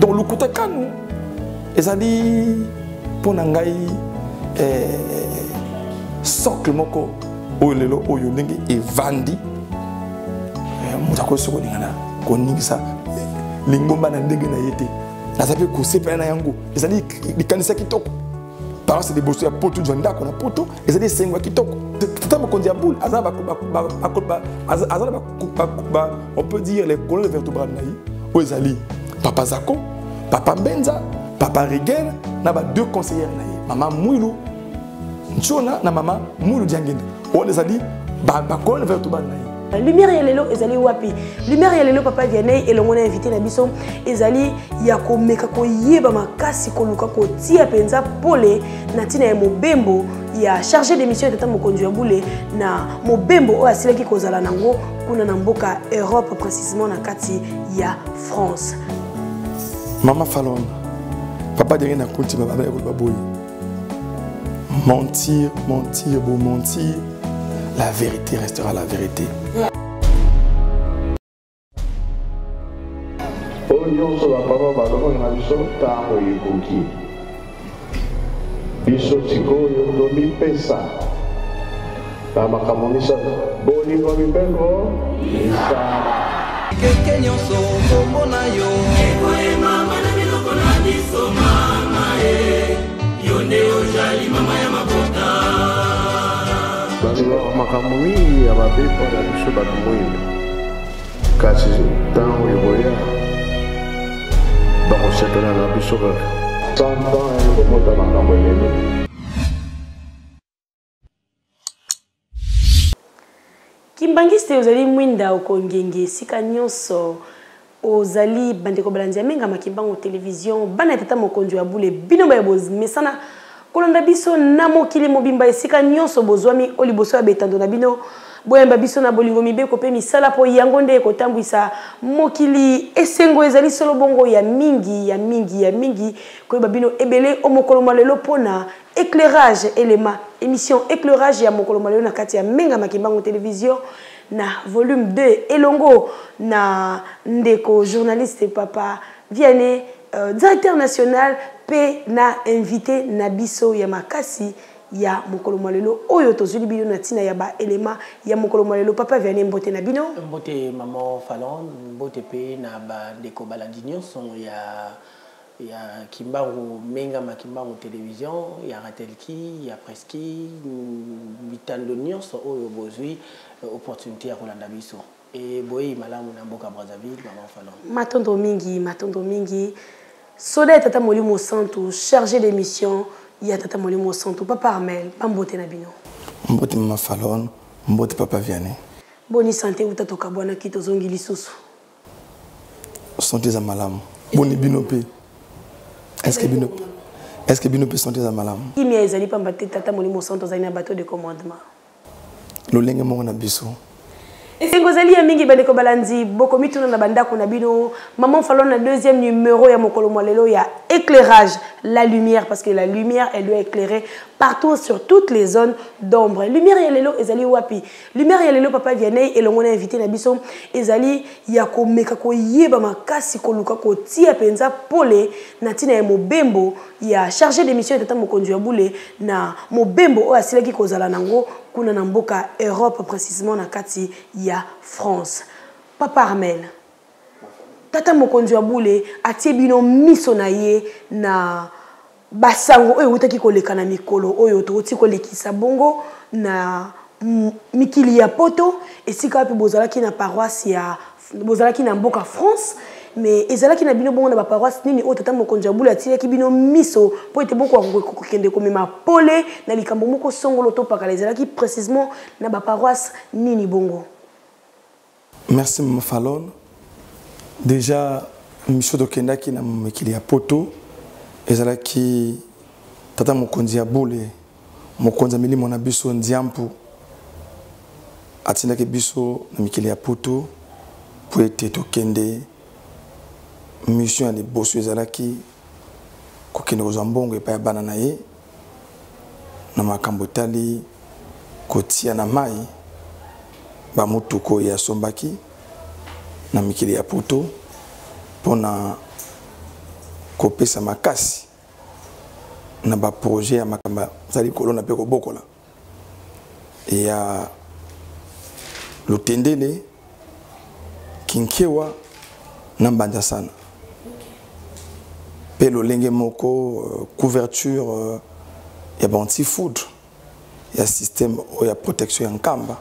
donc le côté kanu ezali pona ngai socle moko oyo lelo oyo ndenge evandi mutako soko lingana koningisa lingomba na ndenge na yete nazape ko sepena yango ezali likanisa kitoko par c'est des bossu ya poto jonda ko na poto ezali sengwa kitoko tata mokonzi ya boule azaba on peut dire les colonnes vertébrales nayi o ezali papa Zako papa Benza papa Rigel na ba deux conseillers nayi maman Mwilu Nchona na maman Mwilu Diangende on ezali ba colonnes vertébrales nayi lumière ya lelo ezali wapi lumière ya lelo papa Vianney elongo na invité na biso ezali ya komeka koyeba makasi koluka kotia penza pole na tina ya mobembo ya chargé d'émission tata mokonzi ya boule na mobembo oyo asilaki kozala nango kuna na mboka Europe précisément na kati ya France. Mama Falon papa derrière na konti baba ya boy mentir mentir beau mentir la vérité restera la vérité. Nyonso ba papa baloko na biso tango yikoki biso sikoyo tomipesa na makambo misato bolingo mibeko isala keke nyonso komona yo ekoye mama na biloko na biso mama yo nde ozali mama ya mabota bazilo makambo mingi ya babepo na biso bato moyindo kasi tango eboya bakosepela na biso kaka santan ekomota makambo elele. Kimbangiste ozali mwinda okongenge esika nyonso ozali bandeko balandi ya menga makimbango télévision bana tata mokonzi ya boule bino ba mesana kolanda biso na mokili mobimba esika nyonso bozwami oliboso ya betando na bino boyamba biso na bolingo mibeko pe misala po yango nde kotambwisa mokili esengo ezali solo bongo ya mingi koyeba bino ebele omokolo malelo pona éclairage élément émission éclairage ya mokolo malelo na kati ya menga makimbango télévision na volume 2 elongo na ndeko journaliste papa Vianney directeur national pe na invité na biso ya makasi ya mokolo malelo oyo tozuli bino na tina ya ba élément ya mokolo malelo papa Vianney mbote na bino mbote maman Falon mbote pe na ba ndeko balandi nyonso ya kimbangu menga makimbangu télévision ya ratelki ya preski bitando nyonso oyo bozui opportunité ya kolanda biso e boyi malamu na mboka Brazzaville maman Falon matondo mingi soda tata molimo santo chargé d'émission ya tata molimo santo papa Armel pambote na bino mbote mama Falon mbote papa Vianney boni santé utatoka bwana kito zongi lisusu santé za malamu boni bino pe est-ce que bino pe santé za malamu kimi ezali pambate tata molimo santo zali na bateau de commandement lolenge mongo na biso esengo zali ya mingi bandeko balandi boko mituna na bandako na bino maman Falon na deuxième numéro ya mokolo malelo ya éclairage la lumière parce que la lumière elle doit éclairer partout sur toutes les zones d'ombre lumière ya lelo ezali wapi lumière ya lelo papa Vianney elongo na invité na biso ezali ya komeka koyeba makasi koluka kotia penza pole na tina ya mobembo ya chargé d'émission tata mokonzi ya boule na mobembo oyo asilaki kozala nango kuna na mboka Europe précisément na kati ya France papa Armel tata mokonzi ya boule atie bino miso na ye na basango oyo utaki koleka na mikolo oyo toti kolekisa bongo na mikili ya poto esika wapi bozalaki na paroisse ya bozalaki na mboka France mais ezalaki na bino bongo na ba paroisse nini oyo tata mokonzi ya boule atiaki bino miso po ete boko kokende komema pole na likambo moko songolo to pakala ezalaki précisément na ba paroisse nini bongo. Merci Mama Falon. Déjà mission de kendaki na mikili ya poto ezalaki tata mokonzi ya boule mokonzi milimo na biso ndiampu atindaki biso na mikili ya poto po ete tokende mission ya liboso ezalaki kokende kozwa mbongo epai ya bana na ye na makambo etali kotia na mai bamutuko ya sombaki na mikili ya poto pona kopesa makasi na ba projet ya makamba zali kolona pe ko bokola et ya lotendele kinkewa na mbanja sana pe lolenge moko couverture ya anti-foudre ya système ya protection ya nkamba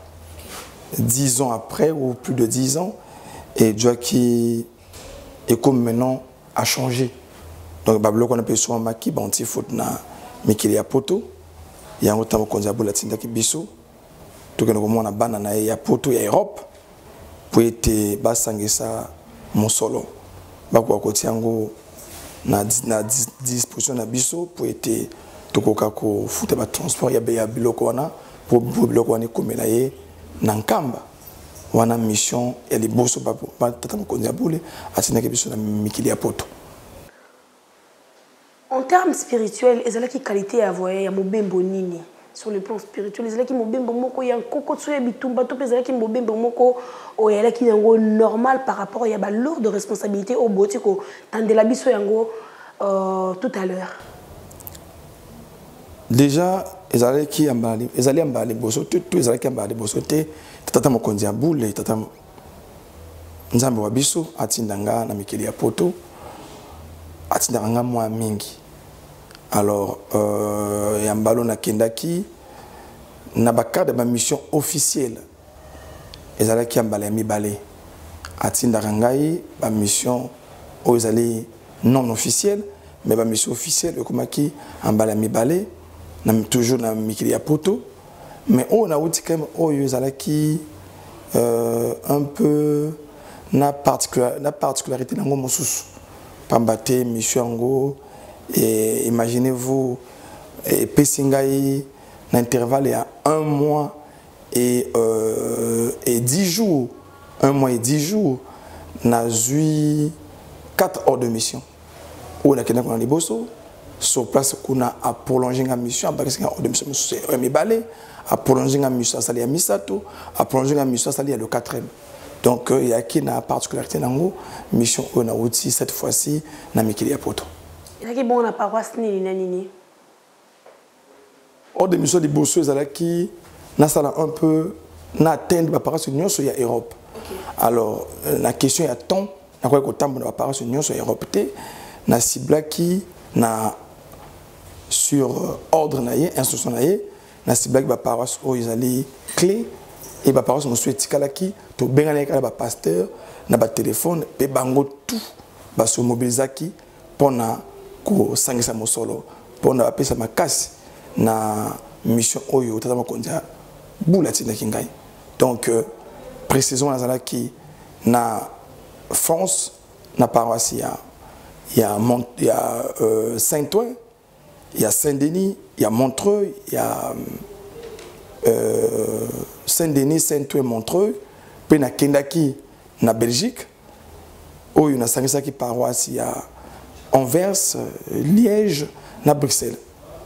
10 ans après ou plus de 10 ans et Dieu qui est comme maintenant a changé. Donc bablo qu'on appelle souvent maki banti foot na mikili ya poto ya ngota ko nzabo la tinda ki biso to kena ko mona bana na ya poto ya Europe pour être basangisa mosolo bakwa ko tiango na disposition na biso pour être tokoka ko futa ba transport ya biloko wana pour biloko wana komela ye na nkamba wana mission ya liboso ba tata mokonzi abule atina ke biso na mikili ya poto. En termes spirituels, ezalaki qualité à voir ya mobembo nini sur le plan spirituel, ezalaki mobembo moko ya koko tso ya bitumba to ezalaki mobembo moko o yalaki yango normal par rapport ya ba lourde responsabilité au botiko tandela biso yango tout à l'heure. Déjà ezalaki ambali boso tout ezalaki ambali boso te tata mokonzi abule tata nzambe wa biso atindanga na mikili ya poto atindanga mwa mingi. Alors, Yambalo na kendaki na bakade ba mission officielle. Ezalaki Yambala mibale. Atindaka ngai ba mission ezali non officielle, mais ba mission officielle ekomaki Yambala mibale na toujours na mikili ya poto, mais on a outi quand même ezalaki un peu na particularité nango mosusu. Pambate mission ngo et imaginez-vous Pessingaï l'intervalle à 1 mois et 10 jours 1 mois et 10 jours n'a eu 4 heures de mission où on a quelqu'un qu'on a bosso sur place qu'on a à prolonger la mission parce que de mission c'est mi balé à prolonger la mission ça à Misato à prolonger la mission ça à le 4e. Donc il y a qui n'a particularité dans mission on a aussi cette fois-ci na mikili ya poto. Il y a bon na paroisse nini. Hors de mission de bosso ezalaki na sala un peu na atteindre ba paroisse nyonso ya Europe. Alors la question ya temps na quoi ko tambo na ba paroisse nyonso ya Europe te na ciblaki na sur ordre na ye instruction na ye na ciblaki ba paroisse o ezali clé et ba paroisse mo souhaitika to bengana kala ba pasteur na ba téléphone pe bango tout ba so mobilisaki pona ko sangisa mosolo pona pesa makasi na mission oyo tata makondia bula tina kingai. Donc précisons azalaki na France na paroisse ya Saint-Ouen, il y a Saint-Denis, il y a Montreuil, il y a Saint-Denis, Saint-Ouen, Montreuil, puis na kendaki na Belgique oyo na sangisaki paroisse ya Anvers, Liège, na Bruxelles.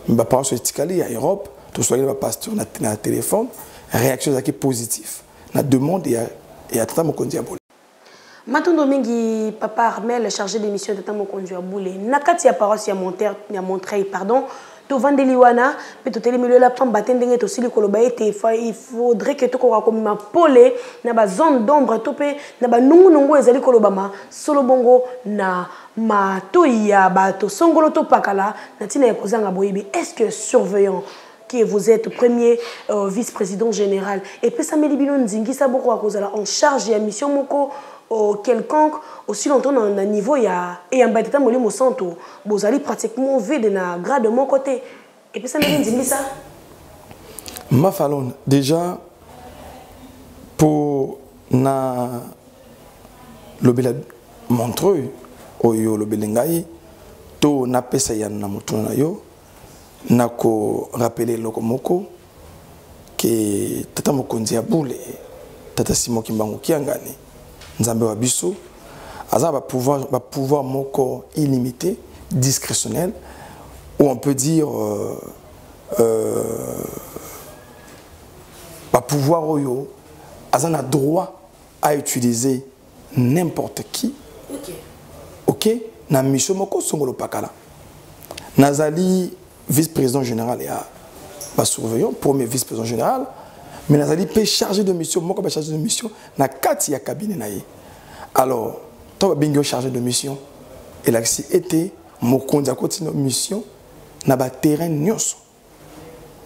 Mba paroisse etikali ya Europe, to soyez le pasteur na téléphone, réaction zaki positive. Na demande ya tata mokonzi ya bole. Matondo mingi papa Armel chargé d'émission tata mokonzi ya bole. Nakati ya paroisse ya Montreuil pardon. To vandeli wana pe to telemelo la pamba tendenge to sili koloba ete il faudrait que to ko comme ma pole na ba zone d'ombre to pe na ba nungu ezali koloba ma solo bongo na ma to ya ba to songolo to pakala na tina ya kozanga boyebi. Est-ce que surveillant que vous êtes premier vice-président général et puis ça me libino nzingisa boko akozala en charge ya mission moko quelconque aussi longtemps dans un niveau il y a et en bâtiment molimo santo bozali pratiquement vide na grade de mon côté et puis ça me dit ça ma falon déjà pour na lobela Montreuil oyo lobelengai to na pesa ya na mutuna yo nako rappeler lokomoko que tata mokonzi ya bule tata Simon Kimbangu kiangani nzambe wa biso aza ba pouvoir moko illimité discrétionnel ou on peut dire ba pouvoir oyo aza na droit à utiliser n'importe qui. OK na mission moko songolo pakala nazali vice-président général et ba surveillant premier vice-président général mais nazali pe chargé de mission moko ba chargé de mission na kati ya cabinet na ye alors to bingo chargé de mission et l'axi était mokonza continue mission na ba terrain nyonso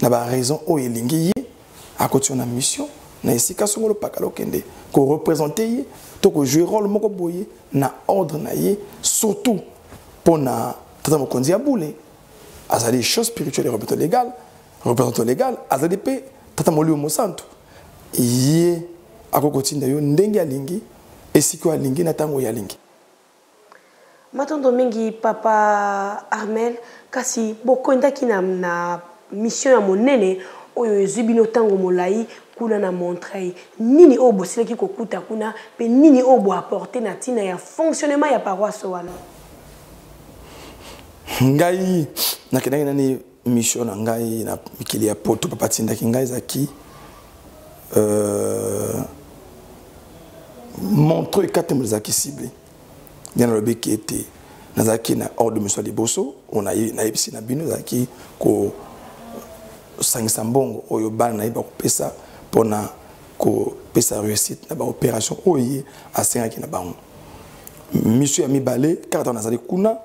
na ba raison o elingi ye à côté na mission na esika songolo pakala okende ko représenter ye to ko jouer rôle moko boye na ordre na ye surtout pour na tata mokonzi ya boule azali choses spirituelles et représentant légal azali pe tata molio mosantu ye akokotinda yo ndenge alingi esiko alingi na tango ya lingi matondo mingi papa Armel kasi bokondaki na mission ya monene oyo ezibino tango molai kuna na Montreuil nini obo sileki kokuta kuna pe nini obo apporter na tina ya fonctionnement ya paroisse wana ngai nakendaki nani mission na ngai na mikili ya poto papa tindaki ngai zaki Montreuil katembo zaki ciblé yana lobi qui était nazaki na ordre de monsieur Liboso on a eu na ipsi na bino zaki ko sangisa mbongo oyo bana na iba kopesa pona ko pesa réussite na ba opération oyi asengaki na bango mission ya mibale kata nazali kuna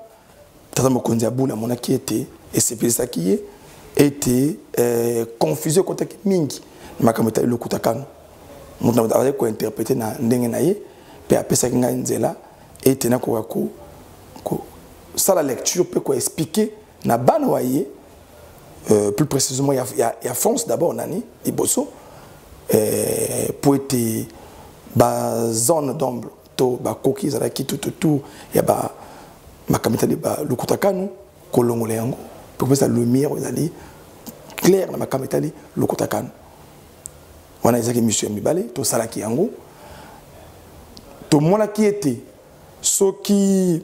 tata mokonzi ya bula mona qui était et c'est pour ça qui était confusion côté mingi makameta le kutakano mona avale ko interpréter na ndenge na ye pe apesa kinga nzela et tena ko ça la lecture peut quoi expliquer na bana waye plus précisément il y a France d'abord nani Liboso pour être ba zone d'ombre to ba koki za ki tout ya ba makamita de ba lukutakanu kolongole yango pour que ça lumière ezali clair na makamita li lukutakanu wana ezaki monsieur mibale to salaki yango to mona qui était ce qui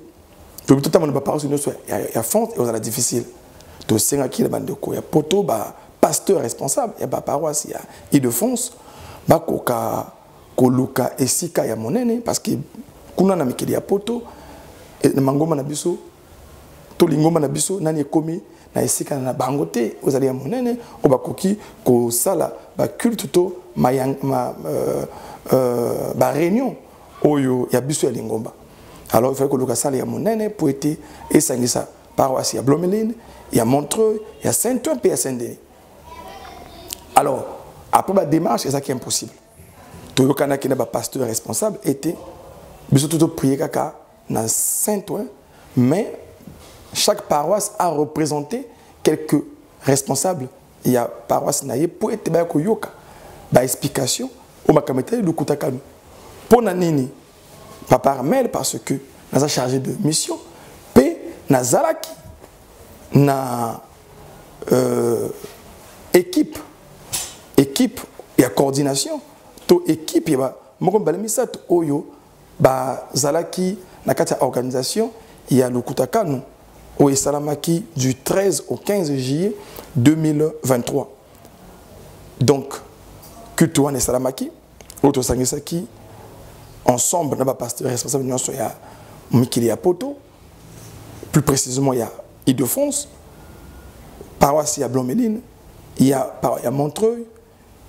to tout temps ba paroisse no soit ya France et ça difficile to senga ki la bande ko ya poto ba pasteur responsable ya ba paroisse ya Île-de-France ba koka koluka esika ya monene parce que kuna na mikili ya poto na mangoma na biso to lingoma na biso nani ekomi na esika na bangote ozali ya monene o bakoki ko sala ba culte to ba réunion oyo ya biso ya lingomba alors il faut que le sala ya monene pour être esangisa paroisse ya Blomeline ya Montreuil ya Saint-Ouen et ya Saint-Denis alors après la démarche c'est ça qui est impossible tout le canal qui n'est pas pasteur responsable était biso tout prier kaka na Saint-Ouen mais chaque paroisse a représenté quelques responsables il y a paroisse naie pour être ba ko yoka ba explication au makamete le kutakanu pour nanini papa Armel parce que nous a chargé de mission p nazalaki na équipe et coordination to équipe ya moko balemisatu oyo ba zalaki na kati organisation il y a le kutakanu au esalamaki du 13 au 15 juillet 2023 donc culte wana esalamaki auto sangisaki ensemble na ba pasteur responsable nyonso ya mikili ya poto plus précisément il y a Île-de-France paroisse ya Blomeline il y a Montreuil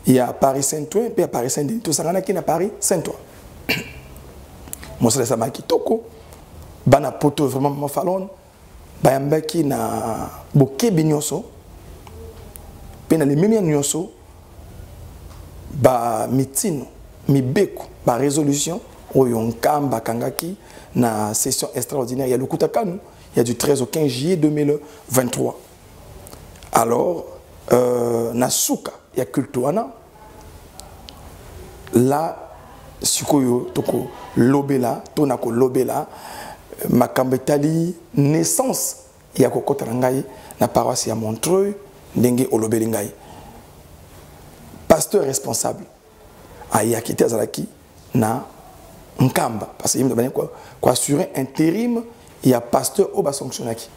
il y a Paris Saint-Ouen puis à Paris Saint-Denis tout ça qui na Paris Saint-Ouen moi ça ça maki toko bana poto vraiment mo falon bayambaki na bokebi nyonso pe na le memi nyonso ba mitino mibeko ba résolution oyo nkamba kangaki na session extraordinaire il y a le kutakanu il y a du 13 au 15 juillet 2023 alors na suka ya kultuana la sikoyo toko lobela tona ko lobela makambetali naissance ya kokota ngai na paroisse ya Montreuil ndenge olobeli ngai pasteur responsable aya kiti azalaki na nkamba parce que il quoi assurer intérim il y a pasteur au bas sanctionnaki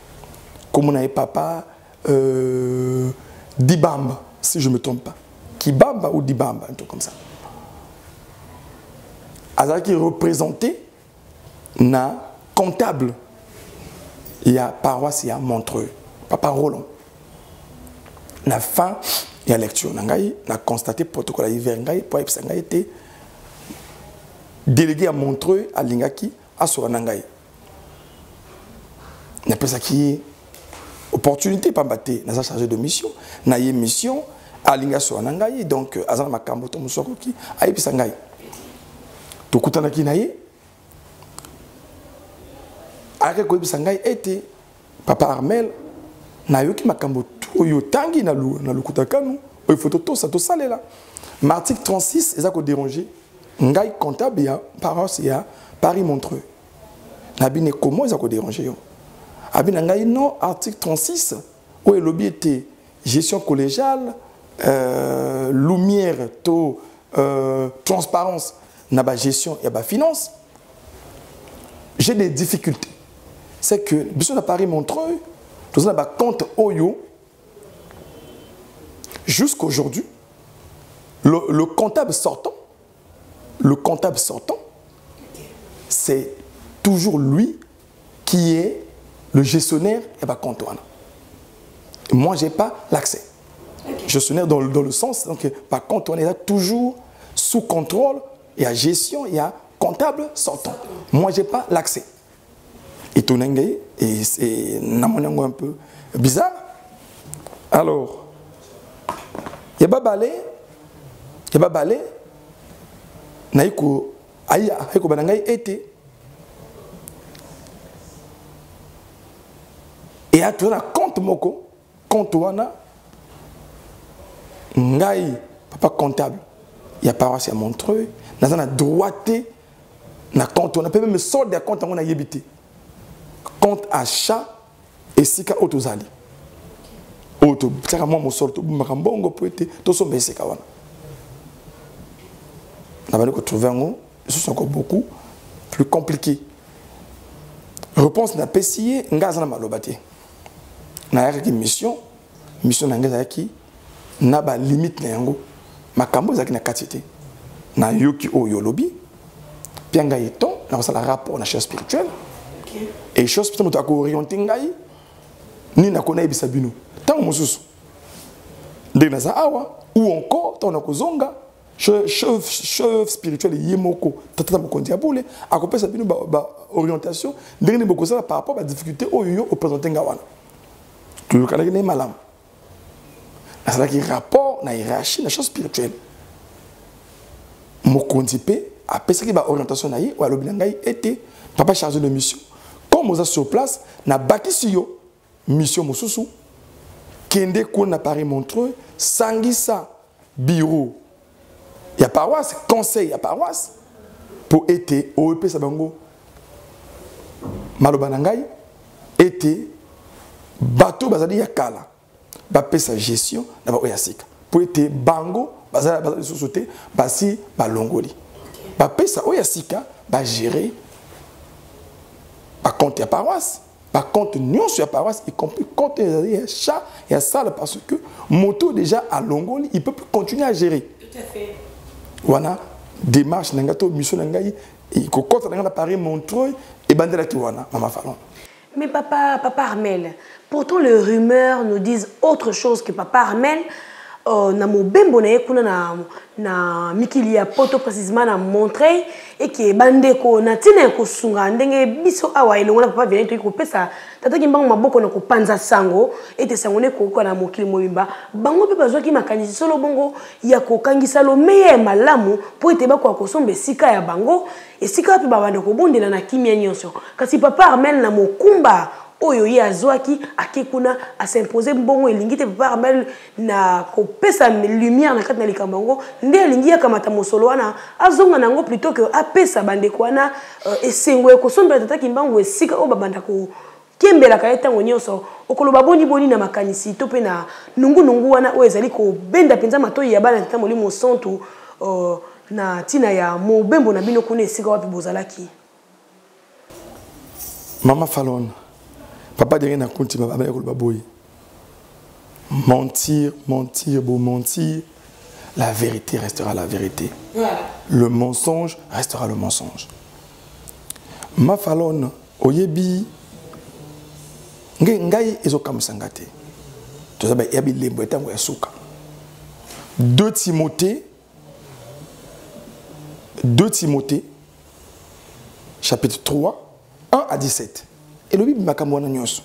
comme on a papa Dibamba si je me trompe pas Kibamba ou Dibamba un truc comme ça azalaki représenté na comptable il y a paroisse, il y a Montreux. Papa Roland. La fin, il y a lecture. On a constaté le protocole à l'hiver. Pour a été délégué à Montreux, à Lingaki, à Soranangaï. On appelle ça qui est opportunité, pas battre. On a chargé de mission. On a une mission à Linga Soranangaï. Donc, Azan Makambo, Tom Sokoki, à Episangaï. Tout le monde qui n'a pas Arrêt ko bisangai était papa Armel na yoki makambo to yo tangi na lukutakanu o photo to ça to salela. Article 36 eza ko déranger ngai comptable ya paroisse ya Paris Montreux. Na bine comment eza ko déranger yo. Abina ngai non article 36 où le lobby était gestion collégiale lumière to transparence na ba gestion ya ba finance. J'ai des difficultés. C'est que, bien sûr, Paris Montreux, tout ça, compte Oyo, jusqu'aujourd'hui, le comptable sortant, c'est toujours lui qui est le gestionnaire et compte. Moi, je n'ai pas l'accès. Gestionnaire dans le sens, donc, par contre, on est toujours sous contrôle, il y a gestion, il y a comptable sortant. Moi, je n'ai pas l'accès. Et tout et c'est un peu bizarre. Alors, il y a pas balé, naïko aya aiko banangai été. Et à tout compte moko, compte wana ngai papa comptable. Il y a paroisse à Montreux, na droité na compte on a peut même sorte de compte on a yébité. Compte achat et sika autozali. Auto, c'est moi mon sort, mbongo poete, tout ça mais c'est kawana. On va trouver un mot, c'est encore beaucoup plus compliqué. Réponse na pesier ngaza na malobati. Na yaki mission na ngaza yaki na ba limite na yango. Makambo zaki na katité. Na yoki o yolobi. Pianga yeton na ça la rapport na chose spirituelle. Et chose peut-être que orienté ngai ni na kona ibisa bino tant mosusu ndena za awa ou encore tant na kozonga chef spirituel yemoko tata mokonzi abule akopesa bino ba orientation ndenge boko ça par rapport à difficulté oyo au présenter ngawana tu kana ni malam na ça qui rapport na hiérarchie na chose spirituelle mokonzi pe apesa ki ba orientation na ye ou alobi ngai était papa chargé de mission. Comme vous êtes sur place, na bâti yo mission mosusu kende ko na Paris Montreux sangisa bureau ya paroisse conseil ya paroisse pour été OEP sabango maloba nangai été bateau bazali ya kala ba pesa gestion na ba oyasika pour été bango bazali société basi ba longoli ba pesa oyasika ba gérer par contre, il y a paroisse. Par contre, nous sur la paroisse, y compris quand il y a chat, il y a salle parce que moto déjà à Longoli, il peut plus continuer à gérer. Tout à fait. Voilà, démarche, nangato, mission nangai, il faut quand on a Paris Montreux et bandela qui wana, maman Fallon. Mais papa Armel, pourtant les rumeurs nous disent autre chose que papa Armel. Na mobembo na yekuna na mikili ya poto précisément na Montreuil et que bandeko na tina ko sunga ndenge biso awa elongola papa vient to ko pesa tata kimbango maboko na ko panza sango ete sango ne ko na mokili mobimba bango pe bazwa ki makanisi solo bongo ya ko kangisa lo meye malamu po ete ba ko sombe sika ya bango et sika pe ba bandeko bondela na kimia nyonso kasi papa Armel na mokumba oyo ye azwaki akekuna a s'imposer mbongo elingi te papa Armel na kopesa lumière na kati na likambango nde elingi akamata mosolo wana azonga nango plutôt que apesa bandeko wana esengo ekosombela tata kimbango esika o babanda ko kembela ka etango nyonso okoloba boni na makanisi to pe na nungu wana o ezali ko benda penza matoyi ya bana tata molimo santu na tina ya mobembo na bino kuna esika wapi bozalaki. Mama Fallon, papa derrière na konti baba ya koloba boy. Mentir, la vérité restera la vérité. Voilà. Le mensonge restera le mensonge. Ma Fallon, oyebi ngai ezokamwisa nga te tozaba ya bilembo etango ya suka. 2 Timothée chapitre 3 1 à 17 et le bible makambo wana nyonso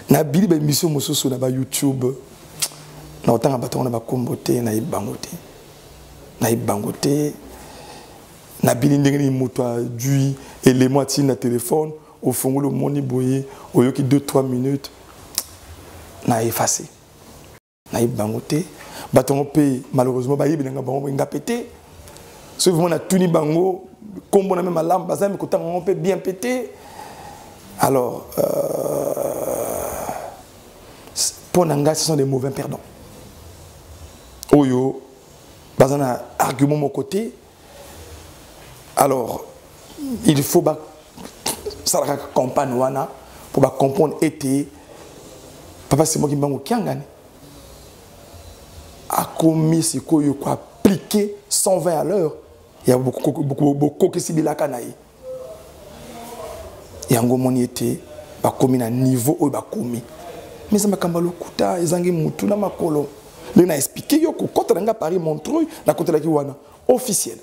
na bili ba émission mosusu na ba YouTube na otanga bato na ba kombo te na ibango te na bili ndenge ni moto adui élément ti na téléphone au fond le moni boye oyoki 2-3 minutes na effacé na ibango te bato pe malheureusement ba yibi nga bango nga pété si vous avez tout ni bango comme on a même la lampe bazam ko tanga on peut bien péter alors pour nanga ce sont des mauvais perdants oyo bazana argument mon côté alors il faut ba ça la campagne wana pour ba comprendre été papa c'est moi qui bango kiangani a commis ce qu'on a appliqué 120 à l'heure. Il y a beaucoup qui s'y bilaka naï. Il y a un moment été, bah commis à niveau où bah commis. Mais ça m'a kambalo kuta, ils ont mutu na makolo. Le na expliqué yo ko quand on a Paris Montreuil, na côté la kiwana officiel,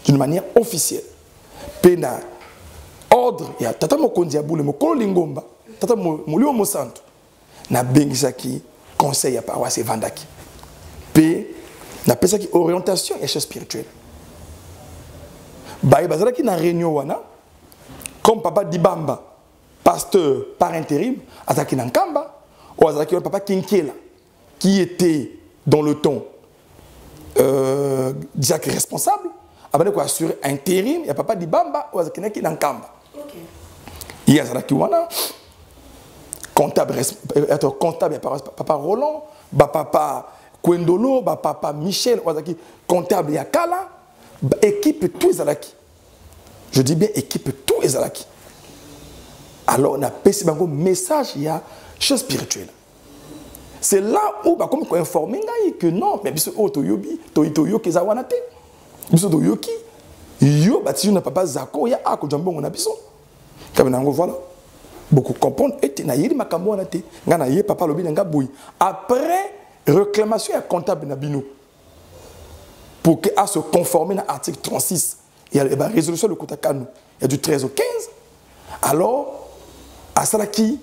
d'une manière officielle. Pena ordre ya tata mokonzi abule mokolo lingomba, tata molio mo santo. Na bengisaki conseil ya paroisse Vandaki. P na pesa qui orientation et chose spirituelle. Baye bazala qui na réunion wana comme papa Dibamba pasteur par intérim azaki na Nkamba ou azaki papa Kinkela qui était dans le ton diacre responsable abane ko assurer intérim il y a papa Dibamba ou azaki na Nkamba. OK. Il y a azaki wana comptable papa Roland ba papa Kwendolo, papa Michel, comptable Yakala, équipe tout Ezalaki. Je dis bien équipe tout Ezalaki. Alors on a passé un message, il y a chose spirituelle. C'est là où comme on informe que non, mais biso otoyobi, toyo kezawanate. Biso toyoki, yo bati na papa Zako ya ako jambo on a biso. Comme on voilà. Beaucoup comprendre et na yeli makambo wanate. Ngana ye papa lobi nga boui. Après réclamation à comptable Nabino pour qu'à se conformer à l'article 36. Il y a la résolution de Kotakano. Il y a du 13 au 15. Alors, à ça qui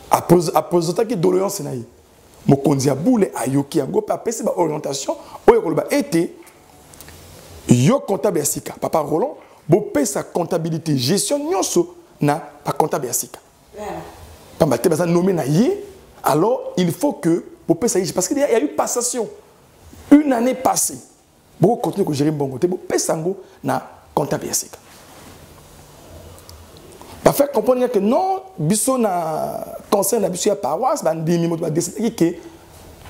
a posé qui doléance naï. Mokonzi aboule ayoki ango pa pese ba orientation oyo koloba été yo comptable asika papa Roland bo pese sa comptabilité gestion nyonso na pa comptable asika. Pamba te ba nommé na yé alors il faut que parce qu'il y a eu passation. Une année passée. Beaucoup continuent à gérer bon côté. Beaucoup pesango na comptable yasika. Ba faire comprendre que non, biso na conseil na biso ya paroisse ba ndimi mo ba décider que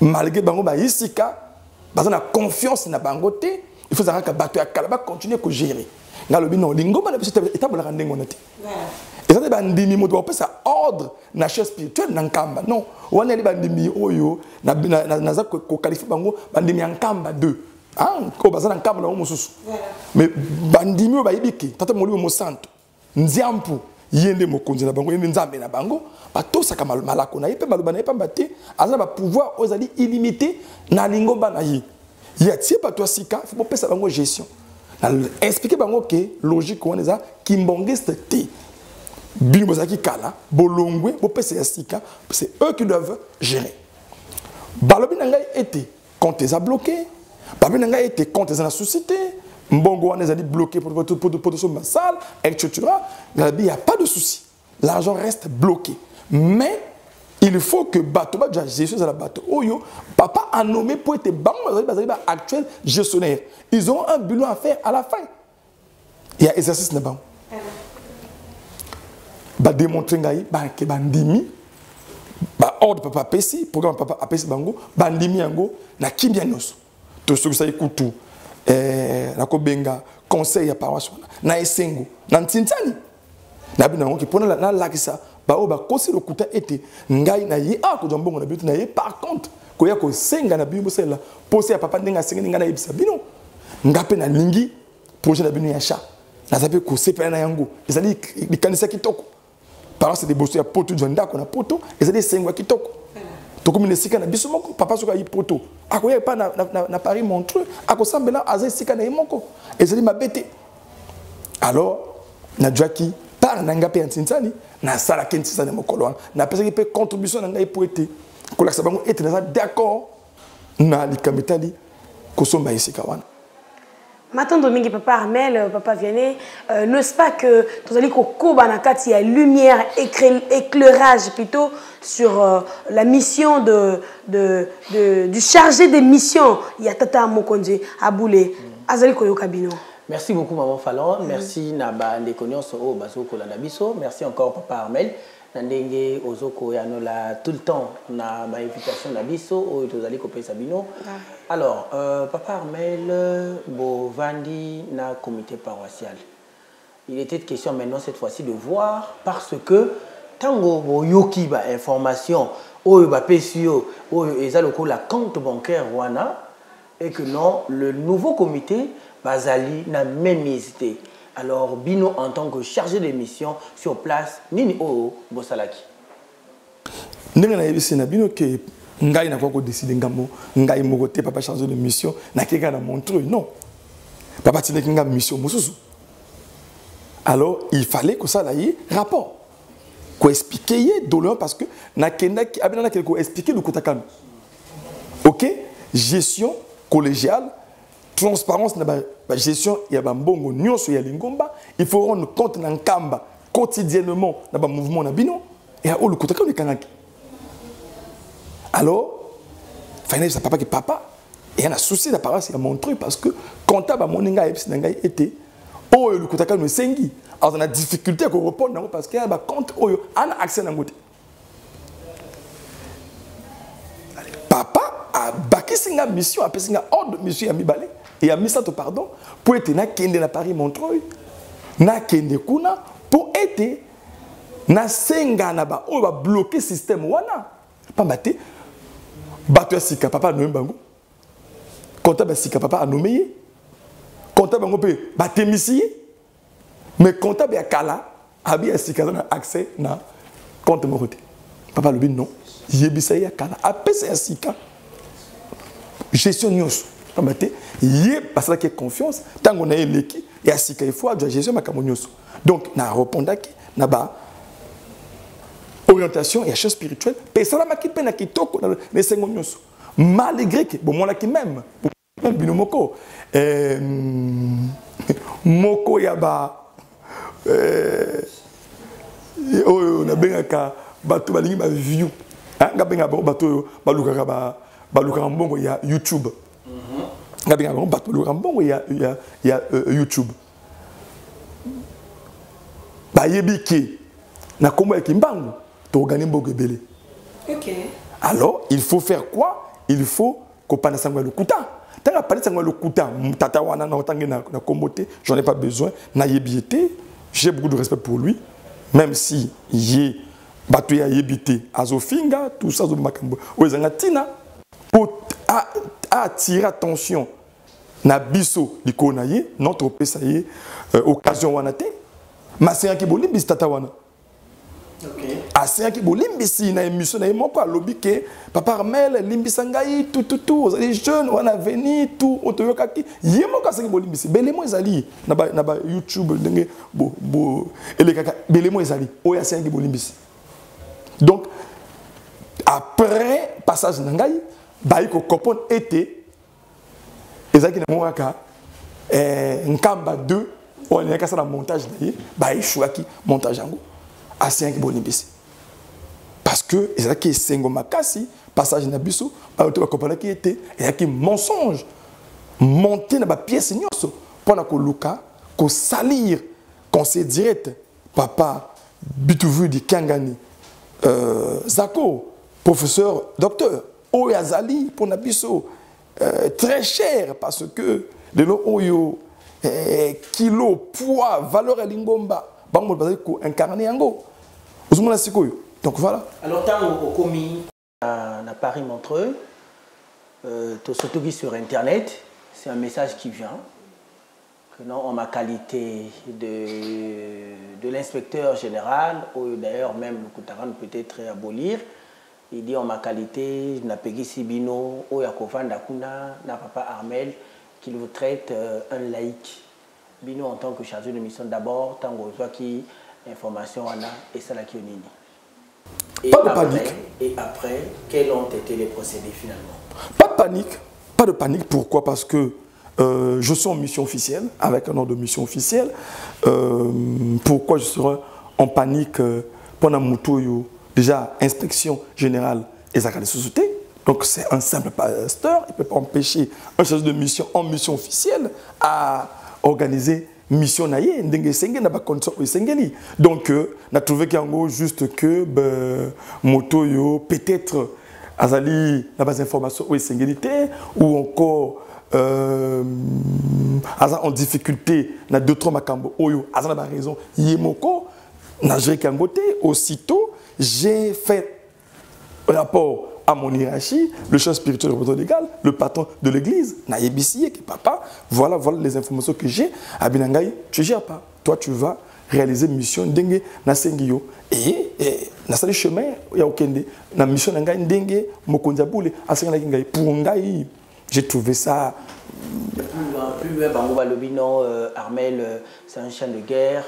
malgré bango ba yisika, ba na confiance na bango te, il faut ça ka bato ya kalaba continuer à gérer. Ngalo bi non lingo ba na biso étape la rendre ngonote. Et ça, bandimi moto pesa ordre na chose spirituelle na Nkamba. Non, wana li bandimi oyo na za ko qualifier bango bandimi Nkamba 2. Ah, ko bazana Nkamba na mususu. Mais bandimi ba yibiki, tata moli mo santo. Nziampu yende mokonzi na bango yende nzambe na bango, ba to saka malako na yepe baloba na yepe mbate, azana ba pouvoir ozali illimité na lingomba na yi. Ya tie ba to sika, faut pesa bango gestion. Expliquer bango que logique wana za kimbongeste te. Bilbozaki Kala, Bolongwe, c'est eux qui doivent gérer. Balobi Nanga était quand ils ont bloqué, Balobi Nanga était quand ils ont suscité, Mbongo on les a dit bloqué pour son salle, etc. Il n'y a pas de souci. L'argent reste bloqué. Mais il faut que Batoba Jésus à la bateau. Oyo, papa a nommé pour être actuel gestionnaire. Ils ont un bilan à faire à la fin. Il y a exercice là-bas. Ba démontrer ngai ba ke bandimi ba ordre papa pesi programme papa apesi bango bandimi yango na kimbia nyonso to soki sa ikutu na ko benga conseil ya paroisse na esengo na ntintani na bina ngo ki pona na lakisa ba o ba kosi lokuta ete ngai na ye a ko jambongo na bitu na ye par contre ko ya ko senga na bimbo sela poser ya papa ndenga senga ngai na yebisa bino ngape na lingi projet na bino ya cha na zape ko sepela na yango ezali likanisa kitoko Par exemple, c'est des bosses, il y a poto, il y a poto, et c'est des sengwa qui toko. Toko mine sika na biso moko, papa soka yi poto. Ako ya pa na Paris Montreux, ako sambela aza sika na yemoko. Et c'est ma bête. Alors, na Jackie, par nanga pe antinsani, na sala kentisani mokolo, na pesa ki pe contribution nanga pour être. Ko la sabango être d'accord na likamitali ko somba isika wana. Maintenant, Domingue, papa Armel, papa Vianney, n'est-ce pas que tu as dit qu'il y a lumière, éclairage plutôt sur la mission du chargé des missions. Il y a Tata Mokonzi, Aboulé, Azali Koyo Kabino. Merci beaucoup, Maman Fallon. Merci, Naba Ndekonyos au Bazoko Lanabiso. Merci encore, papa Armel. Nandenge ozoko yanola tout le temps na ma invitation na biso o tozali ko pesa bino. Alors papa Armel Bovandi na comité paroissial. Il était question maintenant cette fois-ci de voir parce que tango bo yoki ba information o ba pesio o ezaloko la compte bancaire wana et que non le nouveau comité bazali na même hésité. Alors, Bino, en tant que chargé de mission sur place, Nini O Bosalaki. Ndenge na yebisi na bino ke ngai na ko décider ngamo ngai mokote papa chargé de mission na keka na Montreux non. Papa tine kinga mission mususu. Alors, il fallait que ça aille rapport. Ko expliquer doleur parce que na kenda ki abina ko expliquer le kotakam. OK? Gestion collégiale, transparence na la gestion il y a bambongo nyonso ya lingomba, il faut rendre compte na nkamba quotidiennement na ba mouvement na bino et à le kotaka le kanaki. Alors finalement ça papa que papa et un souci d'apparence à Montreux parce que comptable moninga epsi nanga était oh le kotaka no sengi alors on a difficulté à répondre parce que ba compte oyo ana accès na ngote. Papa a bakisi nga mission a pesi nga ordre mission ya mibale et a mis ça pardon pour être na kende na Paris Montreux na kende kuna pour être na senga na ba on va bloquer système wana pas maté bato sika papa no mbango comptable sika papa a nommé comptable ngo pe batemisi mais comptable ya kala abi sika na accès na compte morote papa le bin non yebisa ya kala apesa sika gestion nyos pamate yé parce que confiance tant on a l'équipe et à sika il faut de gestion makamonyos donc na répondaki na ba orientation et chose spirituelle pesala makipe na kitoko na les sengonyos malgré que bon moi qui même binomoko moko ya ba oh na bengaka bato balingi ba view nga benga bato balukaka mbongo ya YouTube nga benga bato balukaka mbongo ya YouTube bayebi ke na kombo ya kimbangu to gagner mbongo ebele. OK. Alors il faut faire quoi? Il faut kopana sangwa le kuta tanga pali sangwa le kuta tata wana na otangi na kombote j'en ai pas besoin na yebiete j'ai beaucoup de respect pour lui même si yé bato ya yebité azofinga tout ça zo makambo ozanga tina pour attirer attention na biso likona ye notre pesa ye occasion wana te masenga ki bolimbisi tata wana. OK. Asenga ki bolimbisi na émission na moko alobi ke papa Armel limbisa ngai tout les jeunes wana venir tout otoyokaki ye moko asenga bolimbisi belemo ezali na ba YouTube ndenge bo elekaka belemo ezali oya asenga ki bolimbisi. Donc, après passage nangai, baïko kopon été, ezaki na mwaka nkamba 2, on y a ça dans montage naie, baï chouaki montage ango, assez qui bonibisi. Parce que ezaki sengo makasi, passage na biso, baïko kopon qui était, ezaki mensonge, monter na ba pièce nyoso, pour na ko luka, ko salir, conseil direct, papa Bituvu di Kangani. Zako, professeur, docteur, Oyazali pour Nabiso, très cher parce que le lot Oyo, kilo, poids, valeur à Lingomba, Bango Baziko incarné Ango. Donc voilà. Alors, tant au commis à Paris Montreux, tu sur Internet, c'est un message qui vient. non, en ma qualité de l'inspecteur général, ou d'ailleurs même le Koutaran peut-être abolir, il dit en ma qualité, na Peggy Sibino, ou Yakofan Dakuna, na Papa Armel, qu'il vous traite un laïc. Bino en tant que chargé de mission d'abord, tant que qui information on a et ça la kionini. Pas de panique. Et après, quels ont été les procédés finalement? Pas de panique. Pas de panique. Pourquoi? Parce que je suis en mission officielle, avec un ordre de mission officielle. Pourquoi je serai en panique pendant mon tour? Déjà, inspection générale et ça, les sociétés. Donc, c'est un simple pasteur. Il ne peut pas empêcher un chargé de mission en mission officielle à organiser mission naïe. Donc, on a trouvé qu'il y a juste que moto peut-être azali na base information ou encore en difficulté na deux trois makambo oyo azana ba raison yemoko na géré kangote. Aussitôt j'ai fait rapport à mon hiérarchie, le chef spirituel, le représentant légal, le patron de l'église, na yebisiye que papa, voilà les informations que j'ai. Abinangai, tu gères pas. Toi tu vas réaliser mission dengue na sengio et na sali chemin ya okende na mission ngai dengue mokonza boule asenga ngai pour ngai. J'ai trouvé ça plus Bango Lobino Armel, c'est un chien de guerre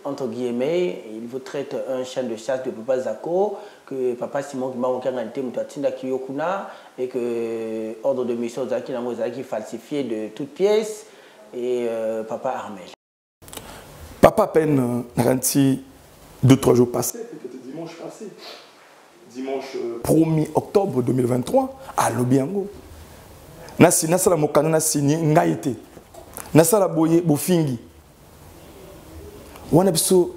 entre guillemets, il vous traite un chien de chasse de Papa Zako, que Papa Simon qui m'a Kiyokuna, et que ordre de mission Zaki falsifié de toutes pièces, et Papa Armel. Papa à peine 2-3 jours passés, peut-être dimanche passé, dimanche 1er octobre 2023, à Lobiango. Nasala Mokana na signé Ngaïté. Nasala Boye Bofingi. On a besoin